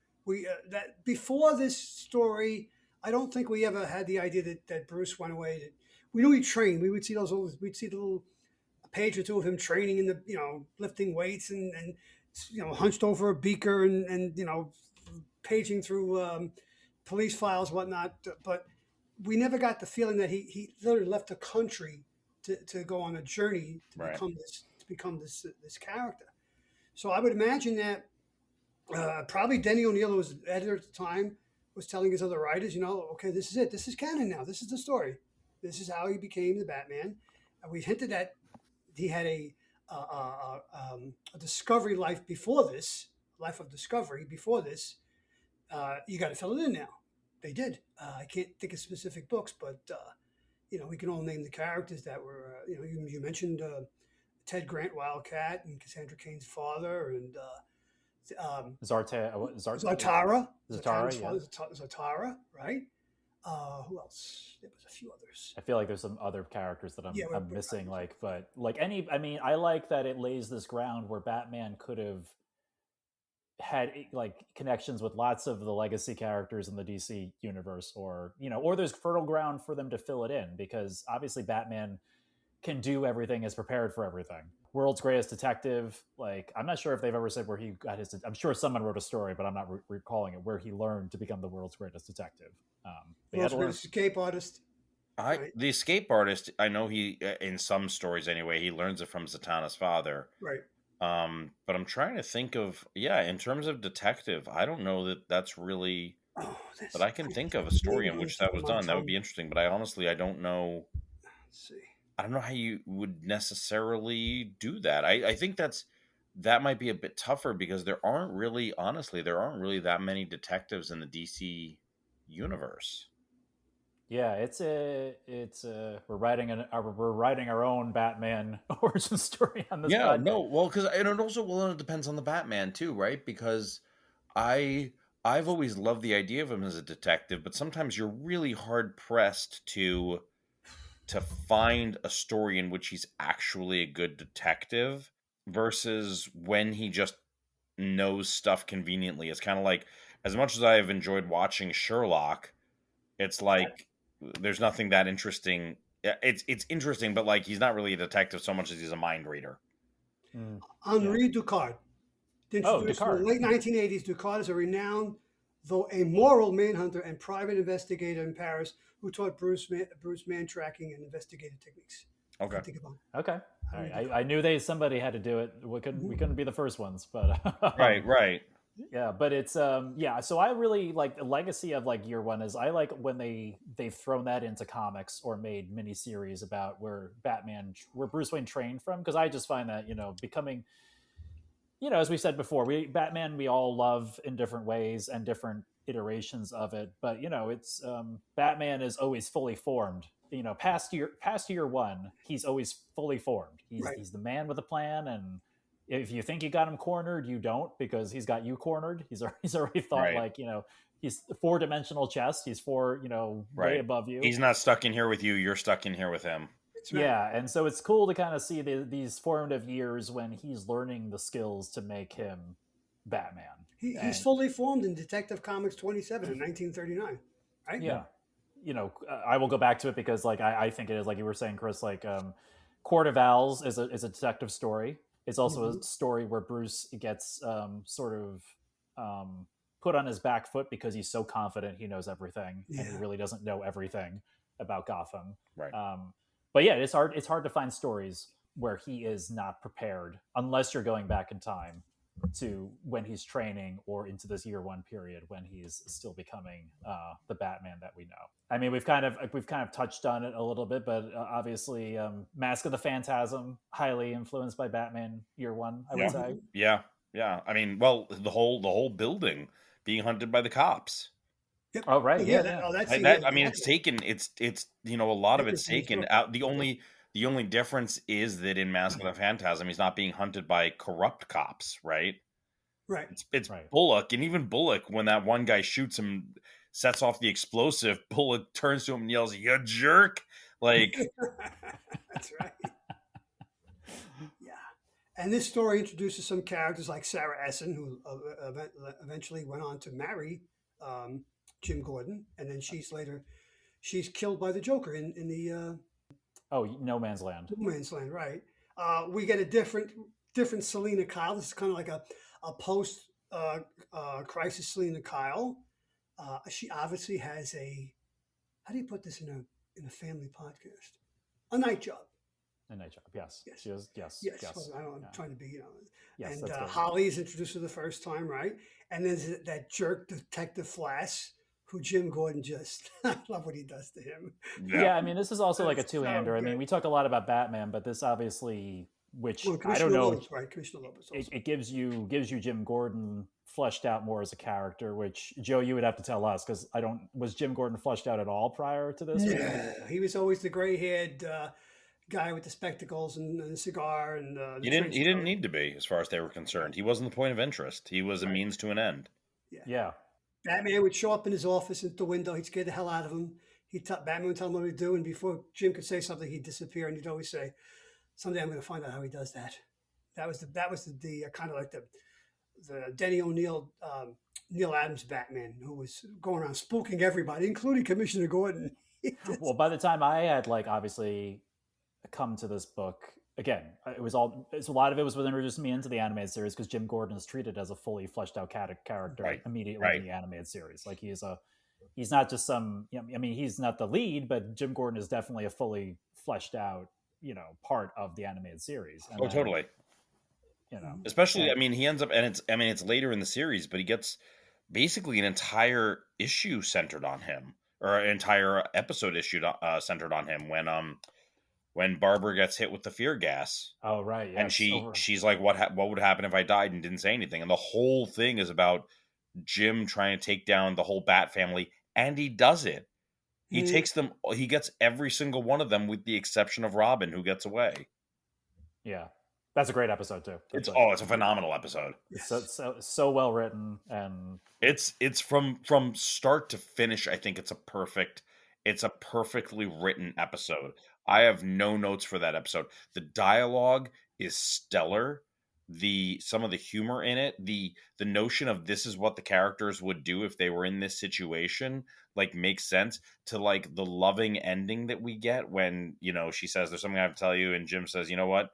That before this story, I don't think we ever had the idea that Bruce went away. We knew he trained. We'd see the little page or two of him training in the lifting weights and hunched over a beaker and paging through police files, whatnot. But we never got the feeling that he literally left the country to go on a journey to become this character. So I would imagine that probably Denny O'Neil, who was editor at the time, was telling his other writers, okay, this is it. This is canon now. This is the story. This is how he became the Batman. And we hinted that he had a discovery life before this, life of discovery before this. You got to fill it in now. They did. I can't think of specific books, but we can all name the characters that were. You mentioned Ted Grant, Wildcat, and Cassandra Cain's father, and Zartara, Zatara, right? Who else? There was a few others. I feel like there's some other characters that I'm missing. I like that it lays this ground where Batman could have had like connections with lots of the legacy characters in the DC universe, or there's fertile ground for them to fill it in, because obviously Batman can do everything, is prepared for everything. World's greatest detective. Like, I'm not sure if they've ever said where he got his. I'm sure someone wrote a story, but I'm not recalling it, where he learned to become the world's greatest detective. World's greatest escape artist. The escape artist. I know he, in some stories anyway, he learns it from Zatanna's father. Right. But I'm trying to think of, in terms of detective, I don't know that that's really. But I can think of a story in which that was done. That would be interesting. But I don't know. Let's see. I don't know how you would necessarily do that. I think that might be a bit tougher, because there aren't really that many detectives in the DC universe. Yeah, we're writing our own Batman origin story on this. Yeah, because it depends on the Batman too, right? Because I've always loved the idea of him as a detective, but sometimes you're really hard pressed to find a story in which he's actually a good detective versus when he just knows stuff conveniently. It's kind of like, as much as I've enjoyed watching Sherlock, it's like there's nothing that interesting. It's interesting, but like, he's not really a detective so much as he's a mind reader. Henri Ducard. Introduced in the late 1980s, Ducard is a renowned, though amoral manhunter and private investigator in Paris who taught Bruce man tracking and investigative techniques. Okay. Okay. All right. I knew somebody had to do it. We couldn't be the first ones, but right. Yeah, but it's So I really like the legacy of like year one. Is I like when they've thrown that into comics or made miniseries about where Bruce Wayne trained from, because I just find that becoming. As we said before, Batman we all love in different ways and different iterations of it, but it's Batman is always fully formed. Past year one, he's always fully formed. He's the man with a plan, and if you think you got him cornered, you don't, because he's got you cornered. He's already thought he's 4-dimensional chess. He's way above you. He's not stuck in here with you. You're stuck in here with him. Right. Yeah, and so it's cool to kind of see these formative years when he's learning the skills to make him Batman. He's fully formed in Detective Comics 27 in 1939, right? Yeah. I will go back to it because like I think it is like you were saying, Chris, like Court of Owls is a detective story. It's also Mhm. a story where Bruce gets sort of put on his back foot because he's so confident he knows everything, and he Yeah. really doesn't know everything about Gotham. Right. But yeah, it's hard. It's hard to find stories where he is not prepared, unless you're going back in time to when he's training or into this year one period when he's still becoming the Batman that we know. I mean, we've kind of touched on it a little bit, but obviously, Mask of the Phantasm highly influenced by Batman Year One, I would Yeah. say. Yeah. Yeah. I mean, well, the whole building being hunted by the cops. Yep. Oh right, Oh yeah, yeah. yeah. That's That, yeah. I mean, it's That's taken. It's a lot of taken it's from his taken book. out. The only difference is that in Mask of the Phantasm, he's not being hunted by corrupt cops, right? Right. It's Right. Bullock, and even Bullock, when that one guy shoots him, sets off the explosive. Bullock turns to him and yells, "You jerk!" Like, That's right. Yeah. And this story introduces some characters like Sarah Essen, who eventually went on to marry um, Jim Gordon, and then she's killed by the Joker in the Oh, No Man's Land. No Man's Land. Right. We get a different Selena Kyle. This is kind of like a post crisis Selena Kyle. She obviously has a, how do you put this in a family podcast? A night job. A Night Job. Yes, Yes. she is. Yes, Yes. yes. Well, I don't know, I'm Yeah. trying to be, Yes, and that's good. Holly is introduced for the first time, right? And then there's that jerk Detective Flash, who Jim Gordon just, I love what he does to him. yeah, Yeah, I mean, this is also like a That's so two-hander. I mean, good. we talk a lot about Batman, but this obviously, which Well, I don't Commissioner know, Lopez, right? Commissioner Lopez it, also. it gives you Jim Gordon fleshed out more as a character. Which Joe, you would have to tell us because I don't. Was Jim Gordon fleshed out at all prior to this? Yeah, he was always the gray-haired guy with the spectacles and the cigar and the he didn't. trench He didn't coat. need to be, as far as they were concerned. He wasn't the point of interest. He was a Right. means to an end. Yeah. Yeah, Batman would show up in his office at the window. He'd scare the hell out of him. Batman would tell him what to do, and before Jim could say something, he'd disappear, and he'd always say, "Someday I'm going to find out how he does that." That was the kind of like the Denny O'Neil, Neil Adams Batman, who was going around spooking everybody, including Commissioner Gordon. well, by the time I had like obviously come to this book again, it's a lot of it was what introduced me into the animated series because Jim Gordon is treated as a fully fleshed out character Right. immediately Right. in the animated series. Like he's not just some, I mean, he's not the lead, but Jim Gordon is definitely a fully fleshed out, part of the animated series. And Oh, then, totally. Especially, I and mean, he ends up, and it's later in the series, but he gets basically an entire issue centered on him, or an entire episode centered on him when Barbara gets hit with the fear gas, oh right, and yes, over. she's like, what would happen if I died and didn't say anything? And the whole thing is about Jim trying to take down the whole Bat family, and he does it. He Mhm. takes them. He gets every single one of them, with the exception of Robin, who gets away. Yeah, that's a great episode too. It's That's it's a phenomenal episode. It's so well written, and It's from start to finish. I think it's a perfectly written episode. I have no notes for that episode. The dialogue is stellar. Some of the humor in it, the notion of this is what the characters would do if they were in this situation, like, makes sense, to like the loving ending that we get when, she says there's something I have to tell you, and Jim says, you know what?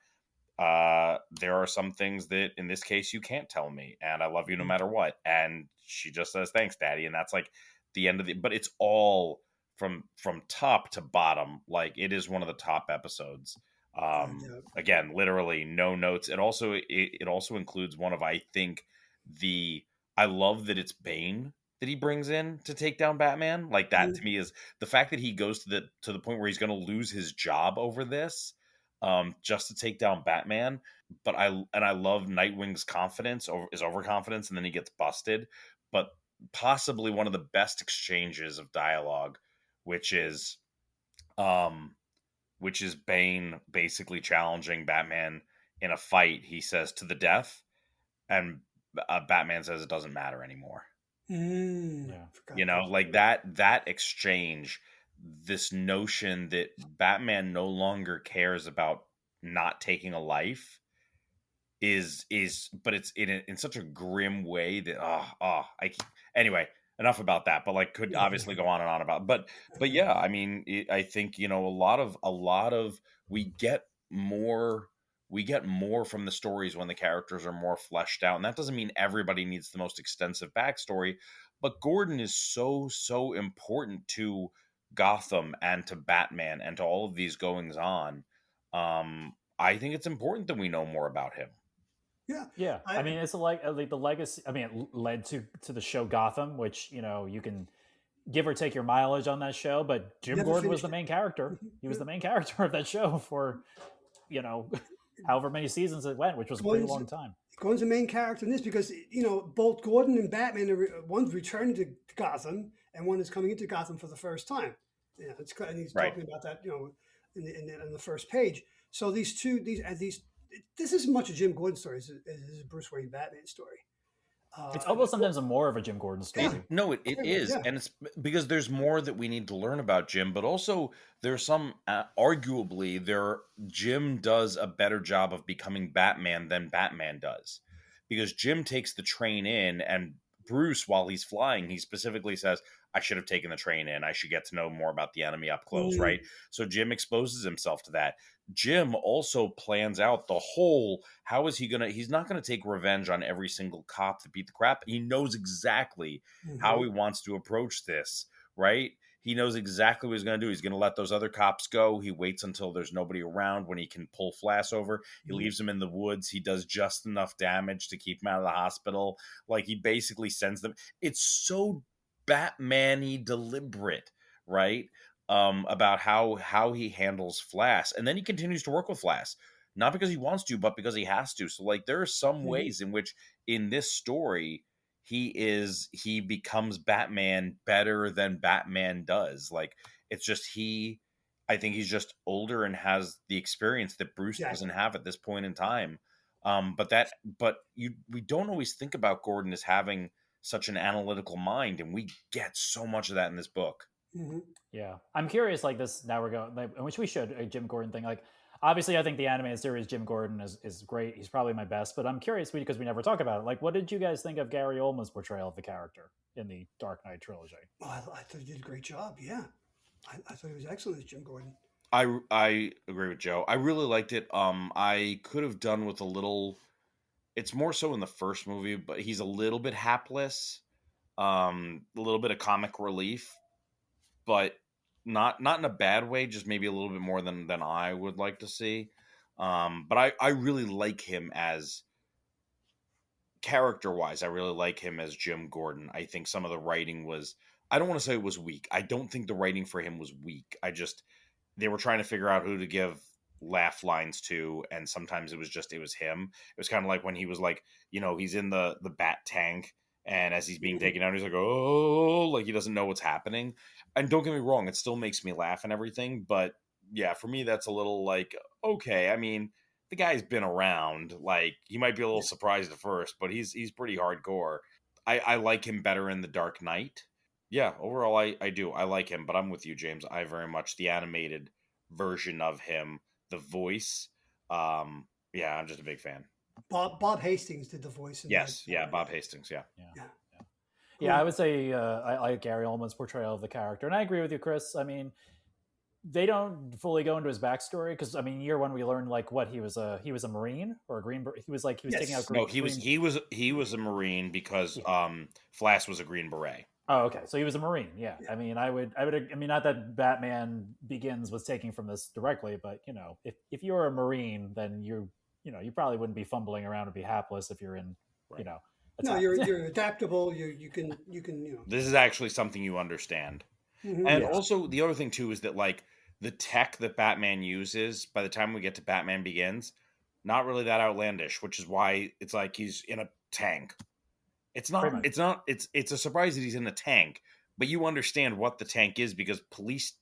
There are some things that in this case you can't tell me, and I love you no matter what. And she just says, thanks, Daddy. And that's like the end of but it's all from top to bottom. Like, it is one of the top episodes. Again, literally no notes. And also it also includes one of, I think, I love that it's Bane that he brings in to take down Batman. Like, that to me is the fact that he goes to the point where he's going to lose his job over this, just to take down Batman. But I love Nightwing's confidence, his overconfidence, and then he gets busted. But possibly one of the best exchanges of dialogue, which is Bane basically challenging Batman in a fight. He says, "To the death," and Batman says, "It doesn't matter anymore." yeah, Like that exchange, this notion that Batman no longer cares about not taking a life but it's in such a grim way that anyway, enough about that, but like could obviously go on and on about, but yeah, I mean, I think, you know, a lot of we get more from the stories when the characters are more fleshed out. And that doesn't mean everybody needs the most extensive backstory, but Gordon is so important to Gotham and to Batman and to all of these goings on. I think it's important that we know more about him. Yeah. Yeah, I mean, it's like the legacy. I mean, it led to the show Gotham, which, you know, you can give or take your mileage on that show, but Jim Never Gordon was finished the it. main character. He was the main character of that show for, you know, however many seasons it went, which was a pretty Gordon's, long time. Gordon's the main character in this because, you know, both Gordon and Batman one's returning to Gotham and one is coming into Gotham for the first time. Yeah, and he's Right. talking about that, you know, in the first page. So this is as much a Jim Gordon story as a Bruce Wayne Batman story. It's almost sometimes more of a Jim Gordon story. No, it is. Yeah. And it's because there's more that we need to learn about Jim, but also there's some, arguably, Jim does a better job of becoming Batman than Batman does. Because Jim takes the train in, and Bruce, while he's flying, he specifically says, I should have taken the train in. I should get to know more about the enemy up close, right? So Jim exposes himself to that. Jim also plans out the whole, how is he going to, he's not going to take revenge on every single cop that beat the crap. He knows exactly how he wants to approach this, right? He knows exactly what he's going to do. He's going to let those other cops go. He waits until there's nobody around when he can pull Flash over. He leaves him in the woods. He does just enough damage to keep him out of the hospital. Like, he basically sends them. It's so Batman-y deliberate, right? About how he handles Flash. And then he continues to work with Flash. Not because he wants to, but because he has to. So, like, there are some ways in which in this story he becomes Batman better than Batman does. Like, it's just I think he's just older and has the experience that Bruce doesn't have at this point in time. We don't always think about Gordon as having such an analytical mind, and we get so much of that in this book. Yeah, I'm curious. Like this, now we're going, which we should a Jim Gordon thing. Like, obviously, I think the animated series Jim Gordon is great. He's probably my best. But I'm curious because we never talk about it. Like, what did you guys think of Gary Oldman's portrayal of the character in the Dark Knight trilogy? Oh, I thought he did a great job. Yeah, I thought he was excellent as Jim Gordon. I agree with Joe. I really liked it. I could have done with a little. It's more so in the first movie, but he's a little bit hapless, a little bit of comic relief, but not in a bad way. Just maybe a little bit more than I would like to see. But I really like him as character wise. I really like him as Jim Gordon. I think some of the writing was. I don't want to say it was weak. I don't think the writing for him was weak. They were trying to figure out who to give laugh lines to, and sometimes it was him. It was kind of like when he was like, you know, he's in the bat tank, and as he's being taken out, he's like, oh, like he doesn't know what's happening. And don't get me wrong, it still makes me laugh and everything, but yeah, for me that's a little like, okay, I mean, the guy's been around, like he might be a little surprised at first, but he's pretty hardcore. I like him better in the Dark Knight. Yeah, overall I do. I like him, but I'm with you, James. I very much the animated version of him, the voice. Yeah, I'm just a big fan. Bob Hastings did the voice. Yes, Bob Hastings. Yeah, I would say I like Gary Oldman's portrayal of the character, and I agree with you, Chris. I mean, they don't fully go into his backstory because I mean, year one we learned like what he was a Marine or a Green. He was taking out. No, he was a Marine because Flash was a Green Beret. Oh, okay. So he was a Marine. Yeah. I mean, I mean, not that Batman Begins was taking from this directly, but you know, if you're a Marine, then you probably wouldn't be fumbling around and be hapless if you're in, you know. No, you're adaptable. You can. This is actually something you understand. And also the other thing too is that like the tech that Batman uses by the time we get to Batman Begins, not really that outlandish, which is why it's like he's in a tank. It's a surprise that he's in a tank, but you understand what the tank is because police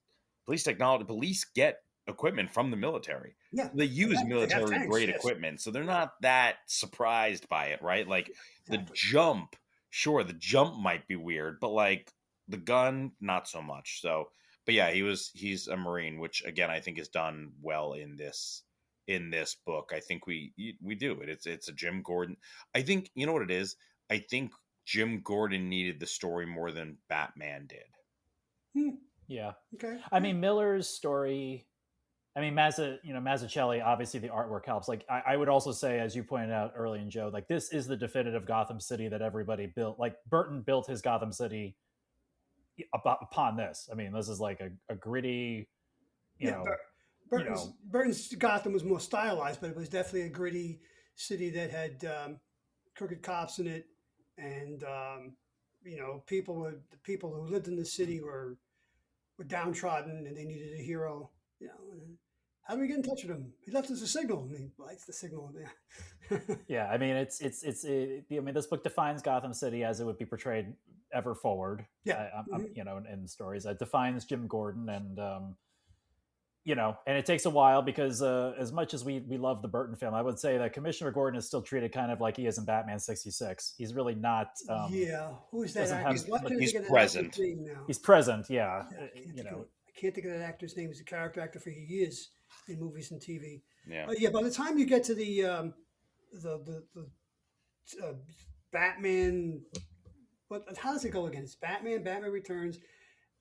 get equipment from the military. Yeah. They use military grade equipment, so they're not that surprised by it, right? Like the jump might be weird, but like the gun, not so much. So, but yeah, he's a Marine, which again, I think is done well in this book. I think we do it. It's a Jim Gordon. I think, you know what it is? I think Jim Gordon needed the story more than Batman did. Yeah. Okay. I mean, Miller's story. I mean, Mazzucchelli, obviously the artwork helps. Like, I would also say, as you pointed out early in Joe, like this is the definitive Gotham City that everybody built. Like Burton built his Gotham City upon this. I mean, this is like a gritty, you Yeah, know, Burton's Gotham was more stylized, but it was definitely a gritty city that had crooked cops in it, and the people who lived in the city were downtrodden, and they needed a hero. And how do we get in touch with him? He left us a signal, and he lights the signal. yeah. I mean, I mean, this book defines Gotham City as it would be portrayed ever forward. Yeah. In stories, it defines Jim Gordon, and and it takes a while because as much as we love the Burton film, I would say that Commissioner Gordon is still treated kind of like he is in Batman '66. He's really not. Who is that doesn't actor? have- Why can't I He's think of that present. actor's name now? He's present, yeah. I can't think of that actor's name. He's a character actor for years in movies and TV. Yeah. Yeah. By the time you get to the Batman, how does it go again? It's Batman, Batman Returns,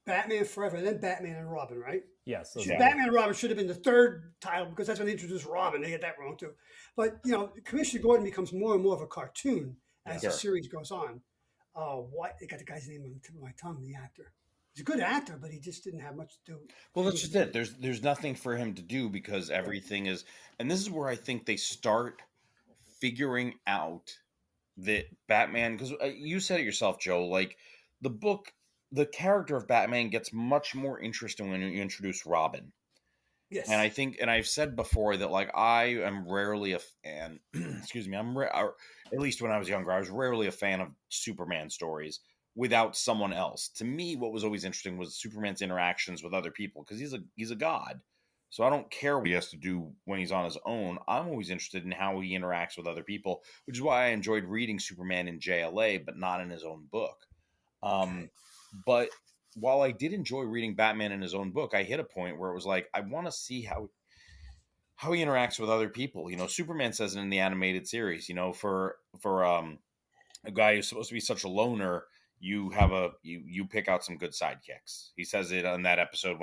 Batman Forever, and then Batman and Robin, right? Yes. Batman and Robin should have been the third title because that's when they introduced Robin. They get that wrong too. But Commissioner Gordon becomes more and more of a cartoon as the series goes on. What they got the guy's name on the tip of my tongue, the actor. He's a good actor, but he just didn't have much to do. Well, that's just it. There's nothing for him to do because everything is, and this is where I think they start figuring out that Batman, because you said it yourself, Joe, like the character of Batman gets much more interesting when you introduce Robin. Yes. And I think, and I've said before that, like, I am rarely a fan, excuse me, or at least when I was younger, I was rarely a fan of Superman stories without someone else. To me, what was always interesting was Superman's interactions with other people, because he's a god. So I don't care what he has to do when he's on his own. I'm always interested in how he interacts with other people, which is why I enjoyed reading Superman in JLA, but not in his own book. But while I did enjoy reading Batman in his own book, I hit a point where it was like, I want to see how he interacts with other people. Superman says it in the animated series, for a guy who's supposed to be such a loner, you have you pick out some good sidekicks. He says it on that episode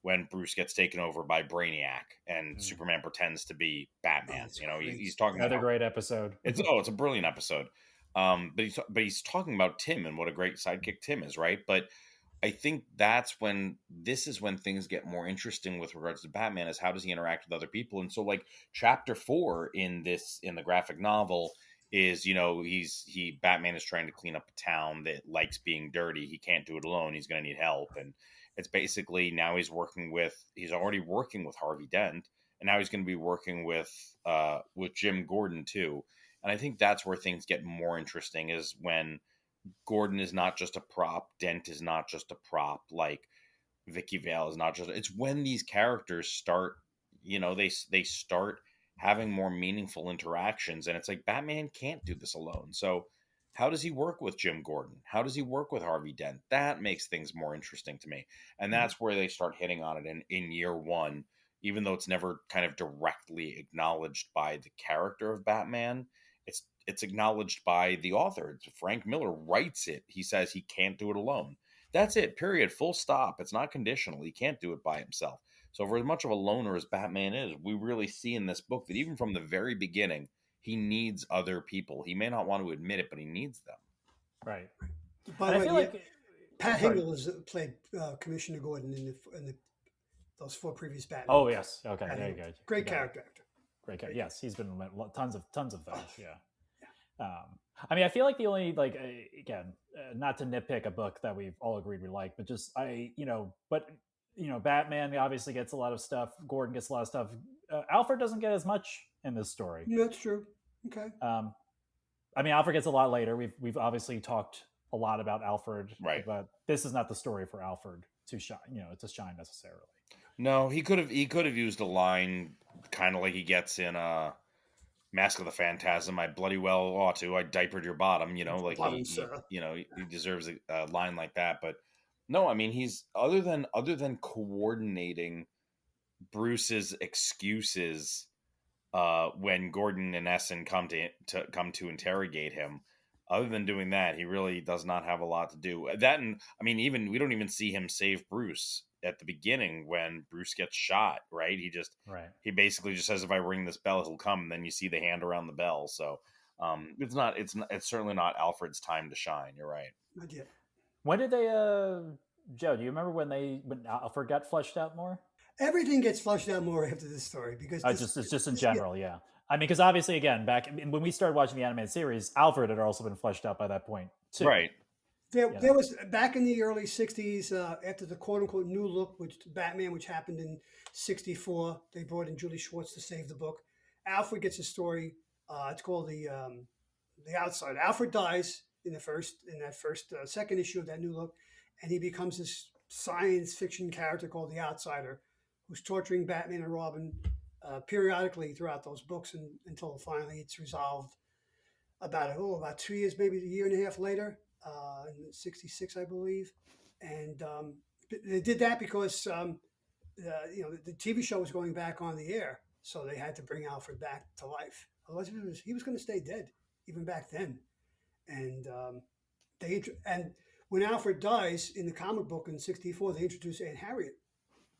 when Bruce gets taken over by Brainiac and Superman pretends to be Batman. He's talking another about great episode. It's a brilliant episode. But he's talking about Tim and what a great sidekick Tim is, right? But I think this is when things get more interesting with regards to Batman, is how does he interact with other people? And so, like, chapter 4 in the graphic novel is, Batman is trying to clean up a town that likes being dirty. He can't do it alone. He's going to need help. And it's basically now he's already working with Harvey Dent, and now he's going to be working with Jim Gordon too. And I think that's where things get more interesting, is when Gordon is not just a prop, Dent is not just a prop, like Vicky Vale is not just. It's when these characters start, they start having more meaningful interactions, and it's like Batman can't do this alone. So how does he work with Jim Gordon? How does he work with Harvey Dent? That makes things more interesting to me, and that's where they start hitting on it in year one. Even though it's never kind of directly acknowledged by the character of Batman, it's acknowledged by the author. Frank Miller writes it. He says he can't do it alone. That's it, period, full stop. It's not conditional. He can't do it by himself. So for as much of a loner as Batman is, we really see in this book that even from the very beginning, he needs other people. He may not want to admit it, but he needs them. Right. By the way, I feel like Pat Hingle has played Commissioner Gordon in those 4 previous Batman. Oh yes, okay, there you go. Great character actor. Great character. Yes, he's been in tons of things. Yeah. I mean, I feel like the only again, not to nitpick a book that we've all agreed we like, but just Batman obviously gets a lot of stuff. Gordon gets a lot of stuff. Alfred doesn't get as much in this story. That's true. Okay. I mean, Alfred gets a lot later. We've obviously talked a lot about Alfred, right? But this is not the story for Alfred to shine. To shine necessarily. No, he could have used a line kind of like he gets in Mask of the Phantasm. I bloody well ought to. I diapered your bottom. Like he deserves a line like that. But no, I mean, he's other than coordinating Bruce's excuses when Gordon and Essen come to interrogate him. other than doing that, he really does not have a lot to do. That, and I mean, even we don't even see him save Bruce at the beginning when Bruce gets shot. Right? Right. He basically just says, "If I ring this bell, he'll come." And then you see the hand around the bell. So it's certainly not Alfred's time to shine. You're right. Not yet. When did they Joe, do you remember when Alfred got fleshed out more? Everything gets flushed out more after this story because It's just in this yeah, general, yeah. I mean, because obviously, again, back when we started watching the animated series, Alfred had also been fleshed out by that point too. Right. You there know, was back in the early '60s after the quote unquote new look, which Batman, which happened in '64. They brought in Julie Schwartz to save the book. Alfred gets a story. It's called the Outsider. Alfred dies in that first second issue of that new look, and he becomes this science fiction character called the Outsider, who's torturing Batman and Robin periodically throughout those books, until finally it's resolved about 2 years, maybe a year and a half later, in '66, I believe. And they did that because the TV show was going back on the air, so they had to bring Alfred back to life. Otherwise, he was going to stay dead even back then. And and when Alfred dies in the comic book in '64, they introduce Aunt Harriet.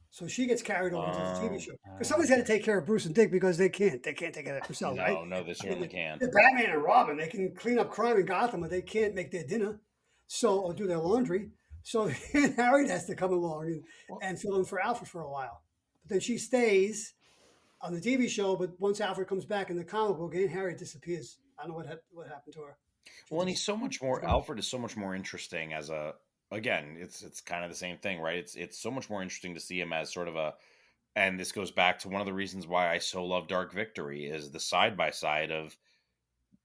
So she gets carried over to the TV show because somebody's got to take care of Bruce and Dick because they can't take care of themselves, right? No, they certainly can't. The Batman and Robin, they can clean up crime in Gotham, but they can't make their dinner, or do their laundry. So Aunt Harriet has to come along and fill in for Alfred for a while. But then she stays on the TV show. But once Alfred comes back in the comic book, Aunt Harriet disappears. I don't know what happened to her. Well, and he's so much more. Alfred is so much more interesting as a. Again, it's kind of the same thing, right? It's so much more interesting to see him as sort of a. And this goes back to one of the reasons why I so love Dark Victory is the side by side of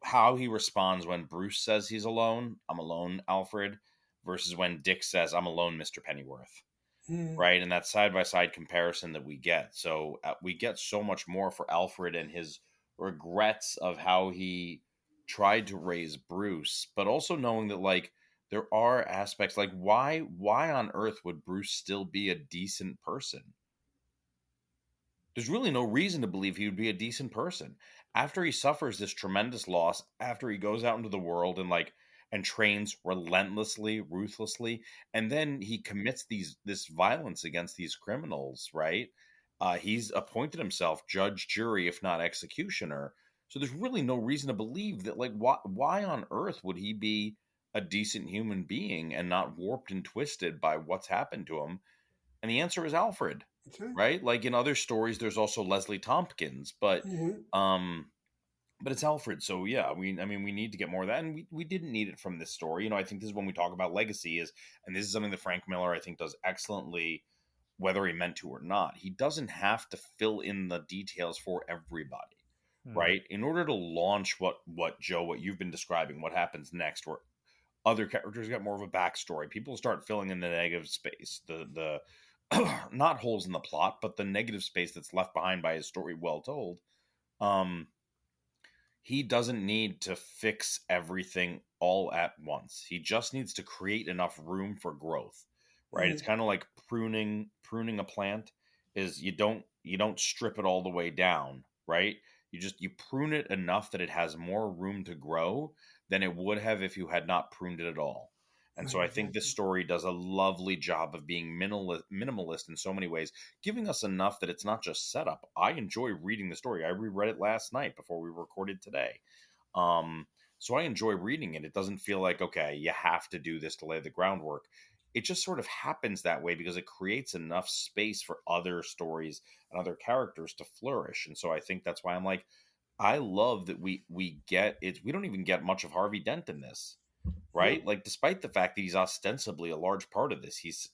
how he responds when Bruce says he's alone. I'm alone, Alfred, versus when Dick says, "I'm alone, Mr. Pennyworth." Right, and that side by side comparison that we get. So we get so much more for Alfred and his regrets of how he tried to raise Bruce, but also knowing that like there are aspects like why on earth would Bruce still be a decent person? There's really no reason to believe he would be a decent person after he suffers this tremendous loss, after he goes out into the world and trains relentlessly, ruthlessly, and then he commits this violence against these criminals, right? He's appointed himself judge, jury, if not executioner. So there's really no reason to believe that like why on earth would he be a decent human being and not warped and twisted by what's happened to him? And the answer is Alfred. Okay. Right? Like in other stories, there's also Leslie Tompkins, but it's Alfred. So yeah, we need to get more of that, and we didn't need it from this story. I think this is when we talk about legacy and this is something that Frank Miller I think does excellently, whether he meant to or not. He doesn't have to fill in the details for everybody, right? In order to launch what Joe, what you've been describing, what happens next, where other characters get more of a backstory, people start filling in the negative space, the not holes in the plot, but the negative space that's left behind by his story well told. He doesn't need to fix everything all at once. He just needs to create enough room for growth, right? It's kind of like pruning a plant. Is you don't strip it all the way down, right? You prune it enough that it has more room to grow than it would have if you had not pruned it at all. And so I think this story does a lovely job of being minimalist in so many ways, giving us enough that it's not just setup. I enjoy reading the story. I reread it last night before we recorded today. So I enjoy reading it. It doesn't feel like, okay, you have to do this to lay the groundwork. It just sort of happens that way because it creates enough space for other stories and other characters to flourish. And so I think that's why I'm like, I love that we get it. We don't even get much of Harvey Dent in this. Right, like despite the fact that he's ostensibly a large part of this, he's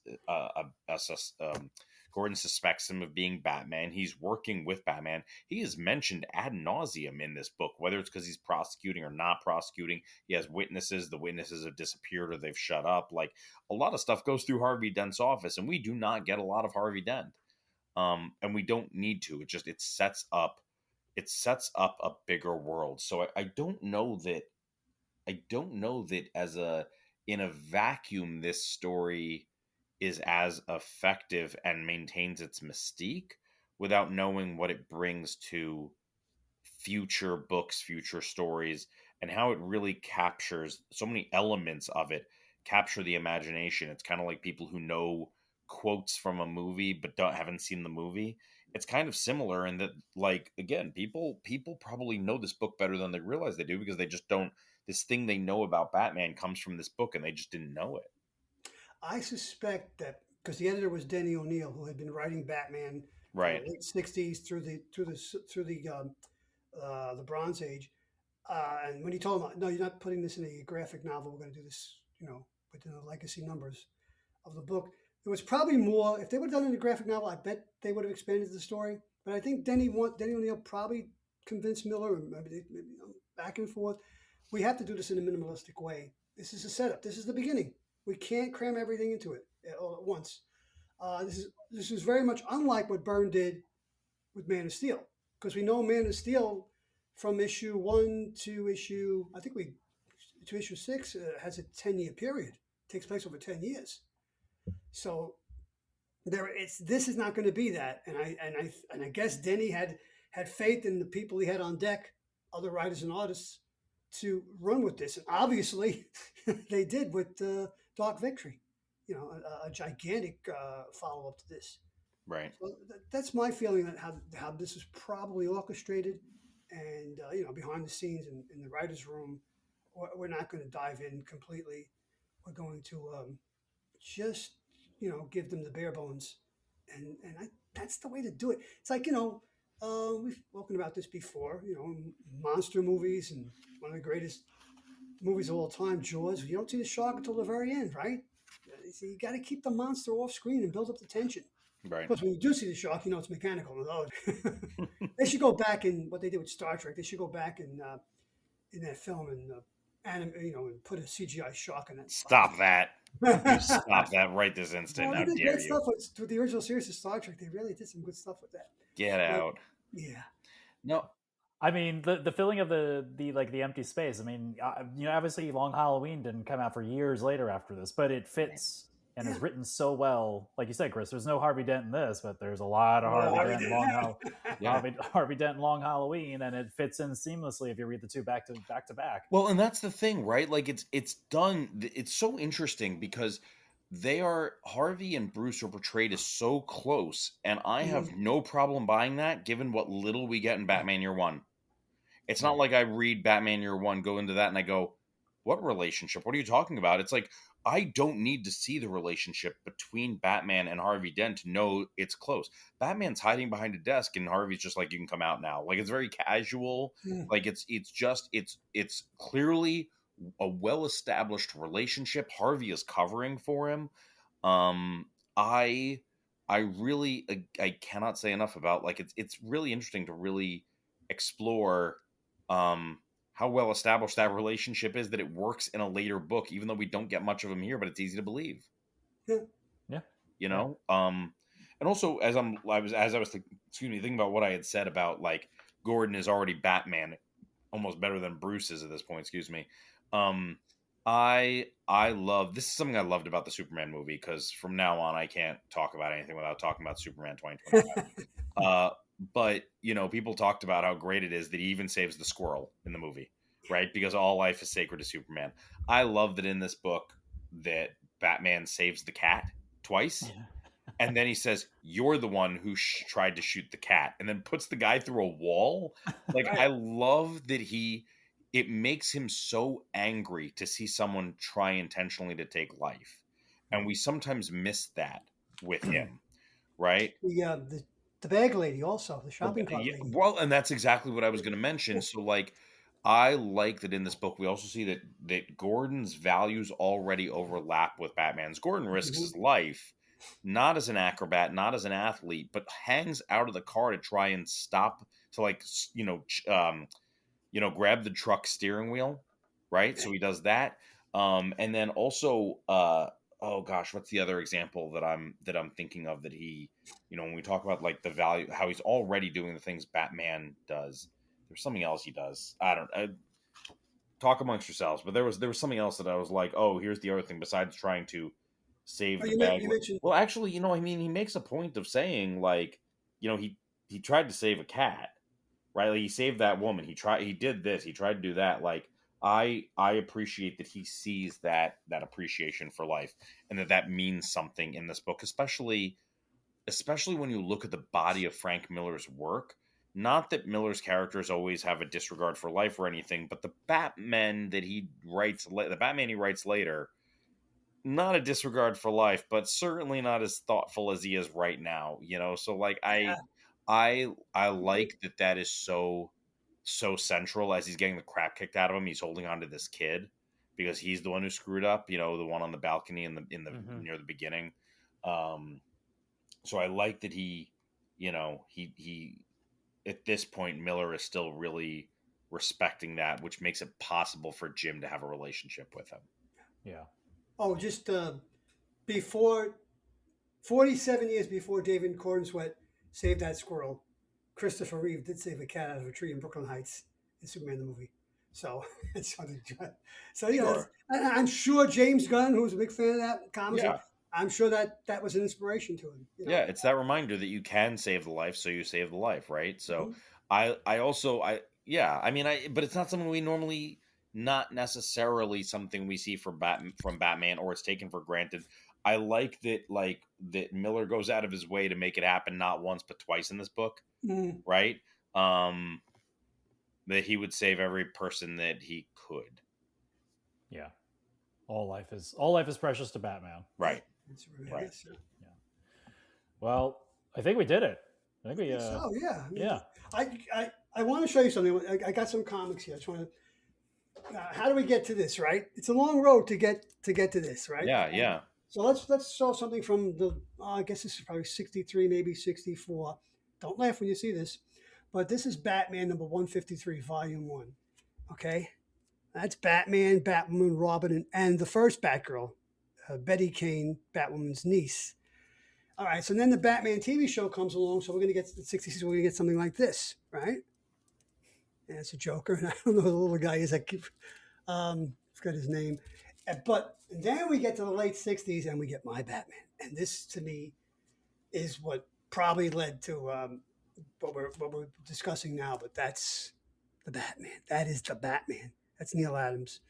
Gordon suspects him of being Batman. He's working with Batman. He is mentioned ad nauseum in this book, whether it's because he's prosecuting or not prosecuting. He has witnesses. The witnesses have disappeared or they've shut up. Like a lot of stuff goes through Harvey Dent's office, and we do not get a lot of Harvey Dent, and we don't need to. It sets up a bigger world. So I don't know that. In a vacuum, this story is as effective and maintains its mystique without knowing what it brings to future books, future stories, and how it really captures so many elements of it, capture the imagination. It's kind of like people who know quotes from a movie but haven't seen the movie. It's kind of similar in that, like, again, people probably know this book better than they realize they do, because they just don't, this thing they know about Batman comes from this book and they just didn't know it. I suspect that because the editor was Denny O'Neil, who had been writing Batman from Right. the late '60s through the Bronze Age, and when he told him, "No, you're not putting this in a graphic novel. We're going to do this, within the legacy numbers of the book." There was probably more. If they would have done it in a graphic novel, I bet they would have expanded the story. But I think Denny O'Neil probably convinced Miller, and maybe back and forth. We have to do this in a minimalistic way. This is a setup. This is the beginning. We can't cram everything into it all at once. This is very much unlike what Byrne did with Man of Steel, because we know Man of Steel from issue 1 to issue 6 has a 10-year period. It takes place over 10 years. So this is not going to be that, and I guess Denny had faith in the people he had on deck, other writers and artists, to run with this, and obviously they did with Dark Victory, a gigantic follow up to this. Right. So that's my feeling that how this is probably orchestrated, and behind the scenes in the writers' room, we're not going to dive in completely. We're going to just give them the bare bones, and that's the way to do it. It's like we've spoken about this before. Monster movies, and one of the greatest movies of all time, Jaws. You don't see the shark until the very end, right? So you got to keep the monster off screen and build up the tension. Right. Of course, when you do see the shark, it's mechanical. They should go back in what they did with Star Trek. They should go back in that film and and put a CGI shark in that. Stop that. You stop that right this instant. How They did dare great you? stuff with the original series of Star Trek. They really did some good stuff with that. Get out. Yeah. No. I mean, the filling of the empty space. I mean, obviously, Long Halloween didn't come out for years later after this, but it fits and is written so well. Like you said, Chris, there's no Harvey Dent in this, but there's a lot of Harvey Dent Long Halloween, and it fits in seamlessly if you read the two back to back. Well, and that's the thing, right? Like it's done. It's so interesting because Harvey and Bruce are portrayed as so close, and I have no problem buying that given what little we get in Batman Year One. It's not like I read Batman Year One, go into that, and I go, what relationship? What are you talking about? It's like, I don't need to see the relationship between Batman and Harvey Dent to know it's close. Batman's hiding behind a desk, and Harvey's just like, you can come out now. Like, it's very casual. Like, it's clearly a well-established relationship. Harvey is covering for him. I really I cannot say enough about, like, it's really interesting to really explore how well established that relationship is, that it works in a later book, even though we don't get much of him here, but it's easy to believe. Yeah. And also, as I was thinking about what I had said about, like, Gordon is already Batman almost better than Bruce is at this point. Excuse me. I love, this is something I loved about the Superman movie, because from now on I can't talk about anything without talking about Superman 2025. But people talked about how great it is that he even saves the squirrel in the movie, right? Because all life is sacred to Superman. I love that in this book that Batman saves the cat twice. And then he says, you're the one who tried to shoot the cat, and then puts the guy through a wall. Like, I love that it makes him so angry to see someone try intentionally to take life. And we sometimes miss that with him, right? The bag lady also, the shopping cart lady. Well, and that's exactly what I was going to mention. So, like, I like that in this book, we also see that Gordon's values already overlap with Batman's. Gordon risks his life, not as an acrobat, not as an athlete, but hangs out of the car to try and stop, to, like, grab the truck steering wheel, right? So he does that. And then also, oh gosh, what's the other example that I'm thinking of that he, when we talk about, like, the value, how he's already doing the things Batman does. There's something else he does. Talk amongst yourselves, but there was something else that I was like, oh, here's the other thing besides trying to save the bag. Well, actually, he makes a point of saying, like, he tried to save a cat, right? Like, he saved that woman. He did this. He tried to do that. Like, I appreciate that he sees that appreciation for life, and that means something in this book, especially when you look at the body of Frank Miller's work. Not that Miller's characters always have a disregard for life or anything, but the Batman he writes later, not a disregard for life, but certainly not as thoughtful as he is right now. So like Yeah. I like that is so central. As he's getting the crap kicked out of him, he's holding on to this kid because he's the one who screwed up. The one on the balcony in the near the beginning. So I like that he at this point, Miller is still really respecting that, which makes it possible for Jim to have a relationship with him. Yeah. Oh, just before 47 years before David Cornsweet saved that squirrel, Christopher Reeve did save a cat out of a tree in Brooklyn Heights in Superman the movie. So it's something. So Sure. I'm sure James Gunn, who's a big fan of that comic, Yeah. I'm sure that was an inspiration to him. Yeah, it's that reminder that you can save the life, so you save the life, right? So Mhm. but it's not something we normally, not necessarily something we see from Batman, or it's taken for granted. I like that Miller goes out of his way to make it happen, not once but twice in this book, Mm. right? That he would save every person that he could. Yeah. All life is precious to Batman. Right. Right. Right. Yeah. Well, I think we did it. I think we. So yeah. I mean, Yeah. I want to show you something. I got some comics here. I just want to. How do we get to this? Right. It's a long road to get to this. Right. Yeah. Yeah. So let's show something from the. I guess this is probably 63, maybe 64. Don't laugh when you see this, but this is Batman number 153, Volume 1. Okay, that's Batman, Batwoman, Robin, and the first Batgirl, Betty Kane, Batwoman's niece. All right, so then the Batman TV show comes along, so we're going to get the 66. We're going to get something like this, right? And it's a Joker, and I don't know who the little guy is. I keep forgot his name, but then we get to the late 60s, and we get My Batman, and this to me is what probably led to what we're discussing now. But that's the Batman. That is the Batman. That's Neil Adams.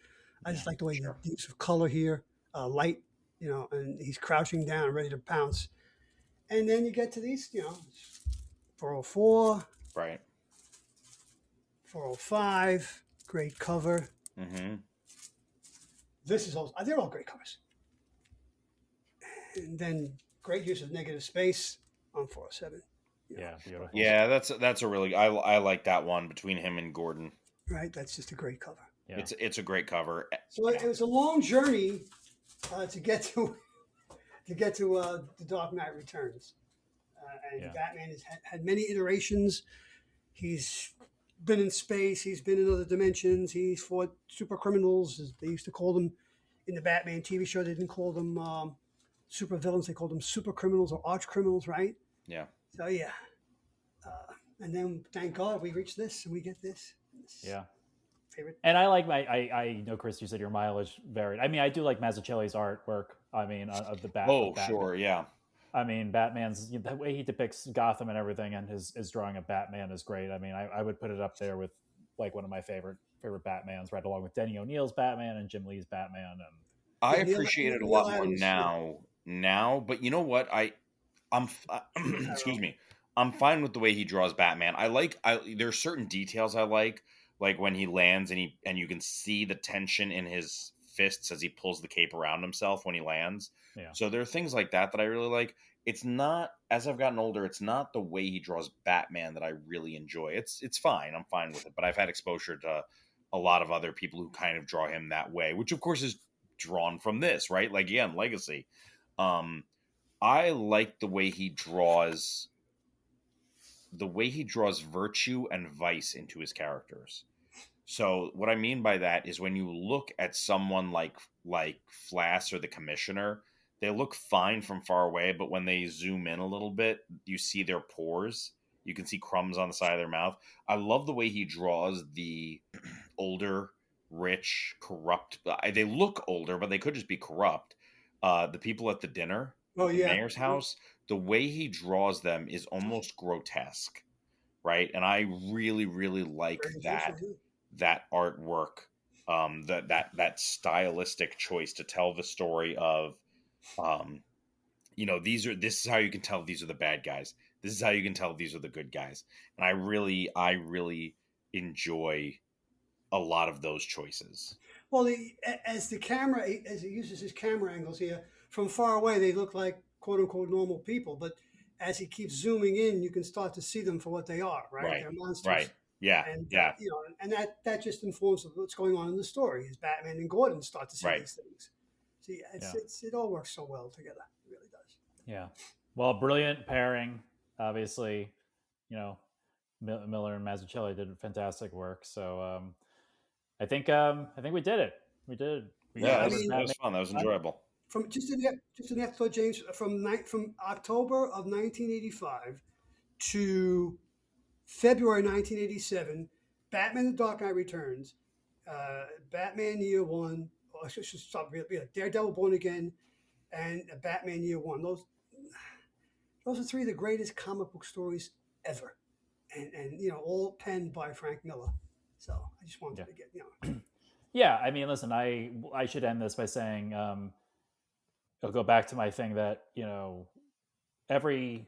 I just like the way the use of color here, light, and he's crouching down, ready to pounce. And then you get to these, 404, Right. 405, great cover. Mm-hmm. This is all, they're all great covers. And then great use of negative space on 407. Yeah, beautiful. Yeah, that's a really I like that one between him and Gordon. Right, that's just a great cover. Yeah. It's a great cover. So it was a long journey to get to The Dark Knight Returns, and Batman has had many iterations. He's been in space. He's been in other dimensions. He's fought super criminals, as they used to call them in the Batman TV show. They didn't call them super villains. They called them super criminals or arch criminals, right? Yeah. So yeah, and then thank God we reached this and we get this. Yeah. Favorite. And I like I know, Chris, you said your mileage varied. I mean, I do like Mazzucchelli's artwork. I mean, of the Batman. Sure, yeah. I mean, Batman's the way he depicts Gotham and everything, and his drawing of Batman is great. I mean, I would put it up there with like one of my favorite Batmans, right along with Denny O'Neil's Batman and Jim Lee's Batman. And I appreciate it a lot more now. But you know what? I'm excuse me. I'm fine with the way he draws Batman. There's certain details I like when he lands and you can see the tension in his fists as he pulls the cape around himself when he lands. Yeah. So there are things like that I really like. It's not, as I've gotten older, it's not the way he draws Batman that I really enjoy. It's fine. I'm fine with it. But I've had exposure to a lot of other people who kind of draw him that way, which of course is drawn from this, right? Like, again, legacy. I like the way he draws virtue and vice into his characters. So what I mean by that is when you look at someone like Flass or the Commissioner, they look fine from far away, but when they zoom in a little bit, you see their pores. You can see crumbs on the side of their mouth. I love the way he draws the older, rich, corrupt. They look older, but they could just be corrupt. The people at the dinner, the mayor's house, the way he draws them is almost grotesque, right? And I really, really like that artwork that stylistic choice to tell the story of, this is how you can tell these are the bad guys. This is how you can tell these are the good guys. And I really enjoy a lot of those choices. Well, as the camera, as he uses his camera angles here, from far away they look like quote unquote normal people, but as he keeps zooming in, you can start to see them for what they are. Right, Right. they're monsters, Right. Yeah. and Yeah. and that just informs what's going on in the story. As Batman and Gordon start to see Right. these things. See, Yeah. it all works so well together. It really does. Yeah. Well, brilliant pairing. Obviously, you know, Miller and Mazzucchelli did fantastic work. So I think we did it. We did. We Yeah. I covered mean, That Batman. was fun. That was enjoyable. from just an afterthought, James, from October of 1985 to February 1987, Batman: The Dark Knight Returns, Batman Year One, or I should stop. Daredevil: Born Again, and Batman Year One. Those are three of the greatest comic book stories ever, and all penned by Frank Miller. So I just wanted Yeah. to get Yeah. I mean, listen, I should end this by saying I'll go back to my thing that every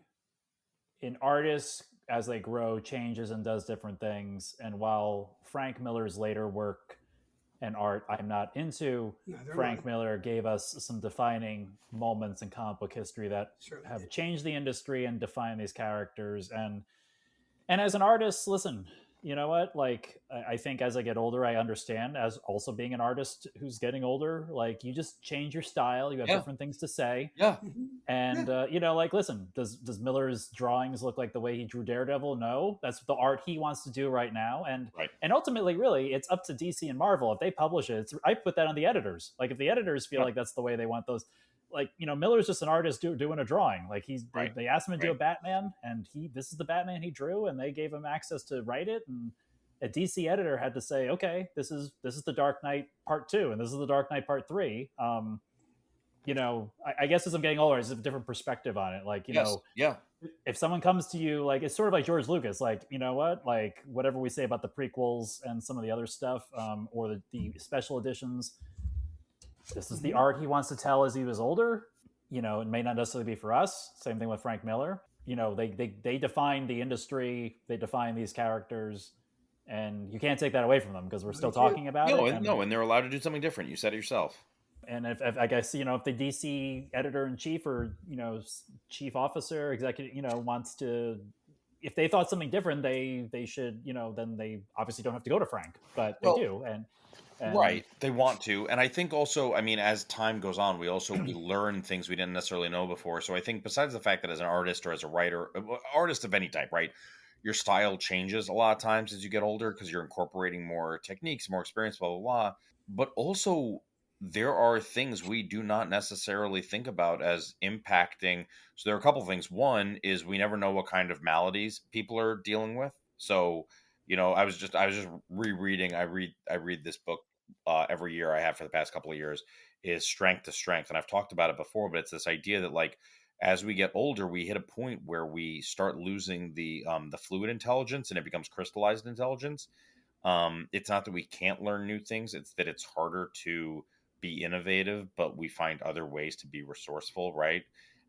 an artist as they grow changes and does different things. And while Frank Miller's later work and art I'm not into, Frank Miller gave us some defining moments in comic book history that have changed the industry and defined these characters. And as an artist, listen, you know what? Like, I think as I get older, I understand as also being an artist who's getting older, like you just change your style. You have different things to say. Yeah. And, like, listen, does Miller's drawings look like the way he drew Daredevil? No, that's the art he wants to do right now. And ultimately, really, it's up to DC and Marvel. If they publish it, I put that on the editors. Like, if the editors feel like that's the way they want those, like, Miller's just an artist doing a drawing. Like they asked him to do a Batman, and this is the Batman he drew, and they gave him access to write it. And a DC editor had to say, okay, this is the Dark Knight Part 2, and this is the Dark Knight Part 3. I guess as I'm getting older, I just have a different perspective on it. Like, if someone comes to you, like, it's sort of like George Lucas, like, you know what, like, whatever we say about the prequels and some of the other stuff, or the special editions, this is the art he wants to tell as he was older. It may not necessarily be for us. Same thing with Frank Miller. They define the industry, they define these characters, and you can't take that away from them because we're still talking about it. And they're allowed to do something different. You said it yourself. And if I guess, if the DC editor in chief or, chief officer, executive, wants to, if they thought something different, they should, then they obviously don't have to go to Frank, but they do. And right, they want to. And I think also, I mean, as time goes on, we learn things we didn't necessarily know before. So I think besides the fact that as an artist or as a writer, artist of any type, right, your style changes a lot of times as you get older because you're incorporating more techniques, more experience, blah, blah, blah. But also, there are things we do not necessarily think about as impacting. So there are a couple of things. One is we never know what kind of maladies people are dealing with. So, I was just rereading. I read this book every year. I have for the past couple of years, is Strength to Strength, and I've talked about it before. But it's this idea that, like, as we get older, we hit a point where we start losing the fluid intelligence, and it becomes crystallized intelligence. It's not that we can't learn new things; it's that it's harder to be innovative, but we find other ways to be resourceful, right?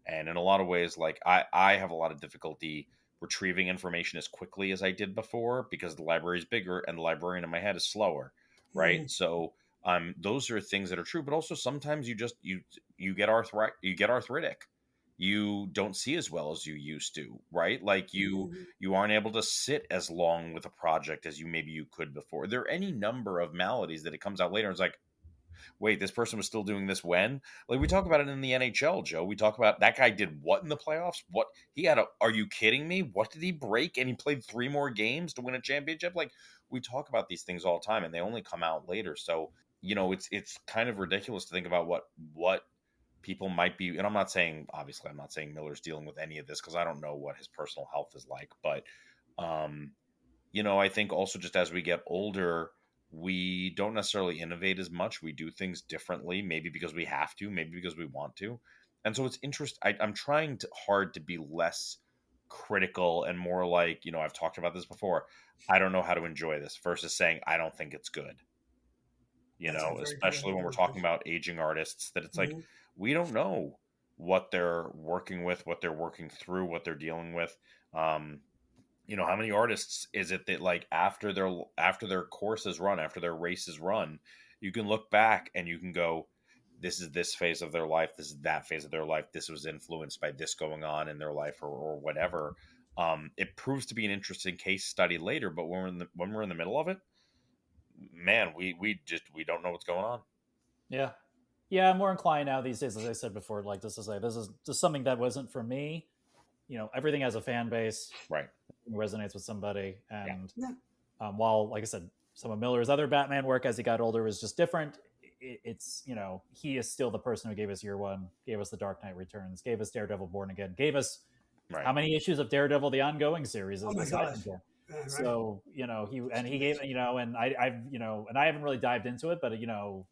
And in a lot of ways, like I have a lot of difficulty retrieving information as quickly as I did before because the library is bigger and the librarian in my head is slower, right? So those are things that are true, but also sometimes you get arthritic. You don't see as well as you used to, right? Like you aren't able to sit as long with a project as maybe you could before. There are any number of maladies that it comes out later. And it's like, wait, this person was still doing this when? Like, we talk about it in the NHL, Joe. We talk about that guy did what in the playoffs? What he had are you kidding me? What did he break? And he played 3 more games to win a championship? Like, we talk about these things all the time and they only come out later. So, it's kind of ridiculous to think about what people might be. And I'm not saying Miller's dealing with any of this because I don't know what his personal health is like. But, I think also just as we get older, we don't necessarily innovate as much. We do things differently, maybe because we have to, maybe because we want to. And so it's interesting. I'm trying hard to be less critical and more like, I've talked about this before. I don't know how to enjoy this versus saying, I don't think it's good. You That's a know, very good especially when we're talking about aging artists, that it's like Mhm. we don't know what they're working with, what they're working through, what they're dealing with. Um, you know, how many artists is it that like after their course is run, after their race is run, you can look back and you can go, this is this phase of their life, this is that phase of their life, this was influenced by this going on in their life, or whatever. It proves to be an interesting case study later, but when we're in the middle of it, man, we don't know what's going on. Yeah. Yeah, I'm more inclined now these days, as I said before, like just to say this is just something that wasn't for me. You know, everything has a fan base, Right. resonates with somebody, Yeah. and Yeah. while, like I said, some of Miller's other Batman work as he got older was just different. It's, you know, he is still the person who gave us Year One, gave us The Dark Knight Returns, gave us Daredevil Born Again, gave us Right. how many issues of Daredevil the ongoing series Oh my aside gosh. from Born. Yeah, right. So, you know, he gave, you know, and I've, you know, and I haven't really dived into it, but you know,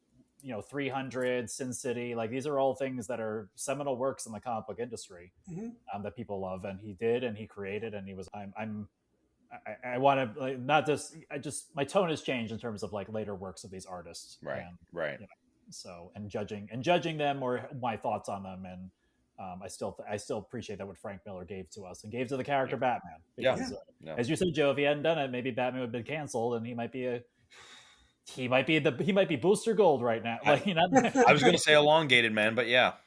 300, Sin City, like these are all things that are seminal works in the comic book industry, Mhm. that people love, and he did, and he created, and he was. I want to, like, not just. I just, my tone has changed in terms of like later works of these artists, Right. and Right. you know, so and judging them, or my thoughts on them, and I still appreciate that what Frank Miller gave to us and gave to the character Yeah. Batman, Yeah. because Yeah. as you said, Joe, if he hadn't done it, maybe Batman would have been canceled, and he might be Booster Gold right now. Like, you know, I was going to say elongated, man, but yeah.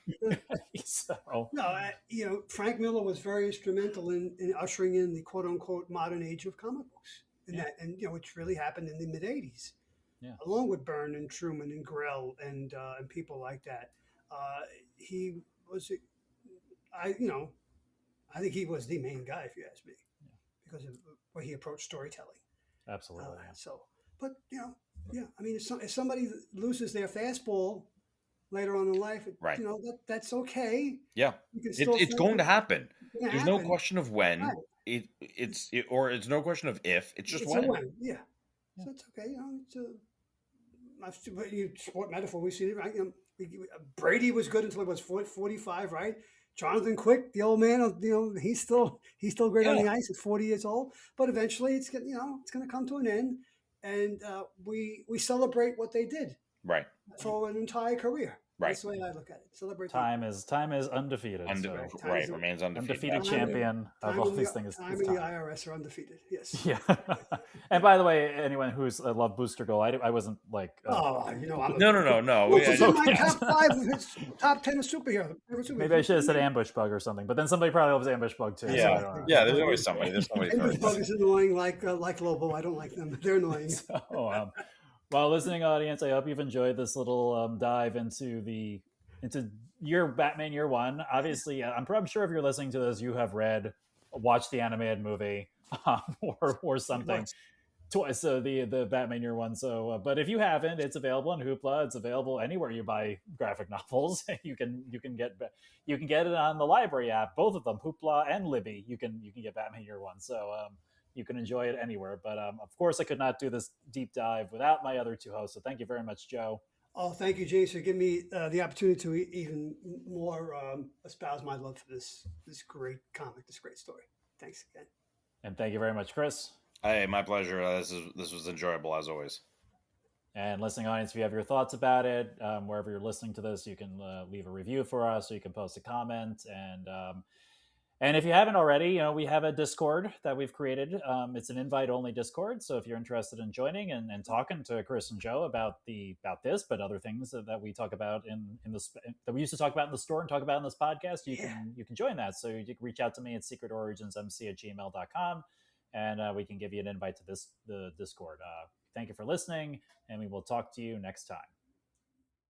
so No, you know, Frank Miller was very instrumental in ushering in the quote unquote modern age of comic books, and Yeah. that, and you know, which really happened in the mid '80s, Yeah. along with Byrne and Truman and Grell and people like that. He was, you know, I think he was the main guy, if you ask me, because of the way he approached storytelling. absolutely. Yeah. So, but you know, yeah, I mean, if somebody loses their fastball later on in life, Right. you know, that's okay. Yeah. You can still It's feel going to happen. it's gonna There's no happen. question of when. Right. Or it's no question of if. It's just It's a when. win, yeah. Yeah. So it's okay. You know, it's a sport metaphor. We see it, right? You know, Brady was good until he was 45, right? Jonathan Quick, the old man, you know, he's still great on Yeah. the ice at 40 years old. But eventually, it's gonna, you know, it's going to come to an end, and we celebrate what they did Right. for an entire career. Right. That's the way I look at it. Celebrate Time is undefeated. So Right. Remains undefeated. undefeated champion of all these things. Time and the IRS are undefeated. Yes. Yeah. And by the way, anyone who's loved Booster Gold, I wasn't like. Oh, you know, I'm No. This is in my Okay. top 5, top 10 of superheroes. Maybe I should have said Ambush Bug or something, but then somebody probably loves Ambush Bug too. So I Yeah. don't know. Yeah. There's always somebody. There's somebody Ambush first. Bug is annoying, like Lobo. I don't like them. They're annoying. So, well, listening audience, I hope you've enjoyed this little dive into your Batman Year One. Obviously, I'm sure if you're listening to this, you have watched the animated movie, or something. Twice, so the Batman Year One. So, but if you haven't, it's available on Hoopla. It's available anywhere you buy graphic novels. You can get it on the library app, both of them, Hoopla and Libby. You can get Batman Year One. So you can enjoy it anywhere. But of course, I could not do this deep dive without my other two hosts. So thank you very much, Joe. Oh, thank you, James, for giving me the opportunity to even more espouse my love for this great comic, this great story. Thanks again. And thank you very much, Chris. Hey, my pleasure. This was enjoyable as always. And listening audience, if you have your thoughts about it, wherever you're listening to this, you can leave a review for us, or you can post a comment. And if you haven't already, we have a Discord that we've created. It's an invite-only Discord, so if you're interested in joining and talking to Chris and Joe about this, but other things that we talk about that we used to talk about in the store and talk about in this podcast, you can join that. So you can reach out to me at secretorigins.mc@gmail.com, and we can give you an invite to the Discord. Thank you for listening, and we will talk to you next time.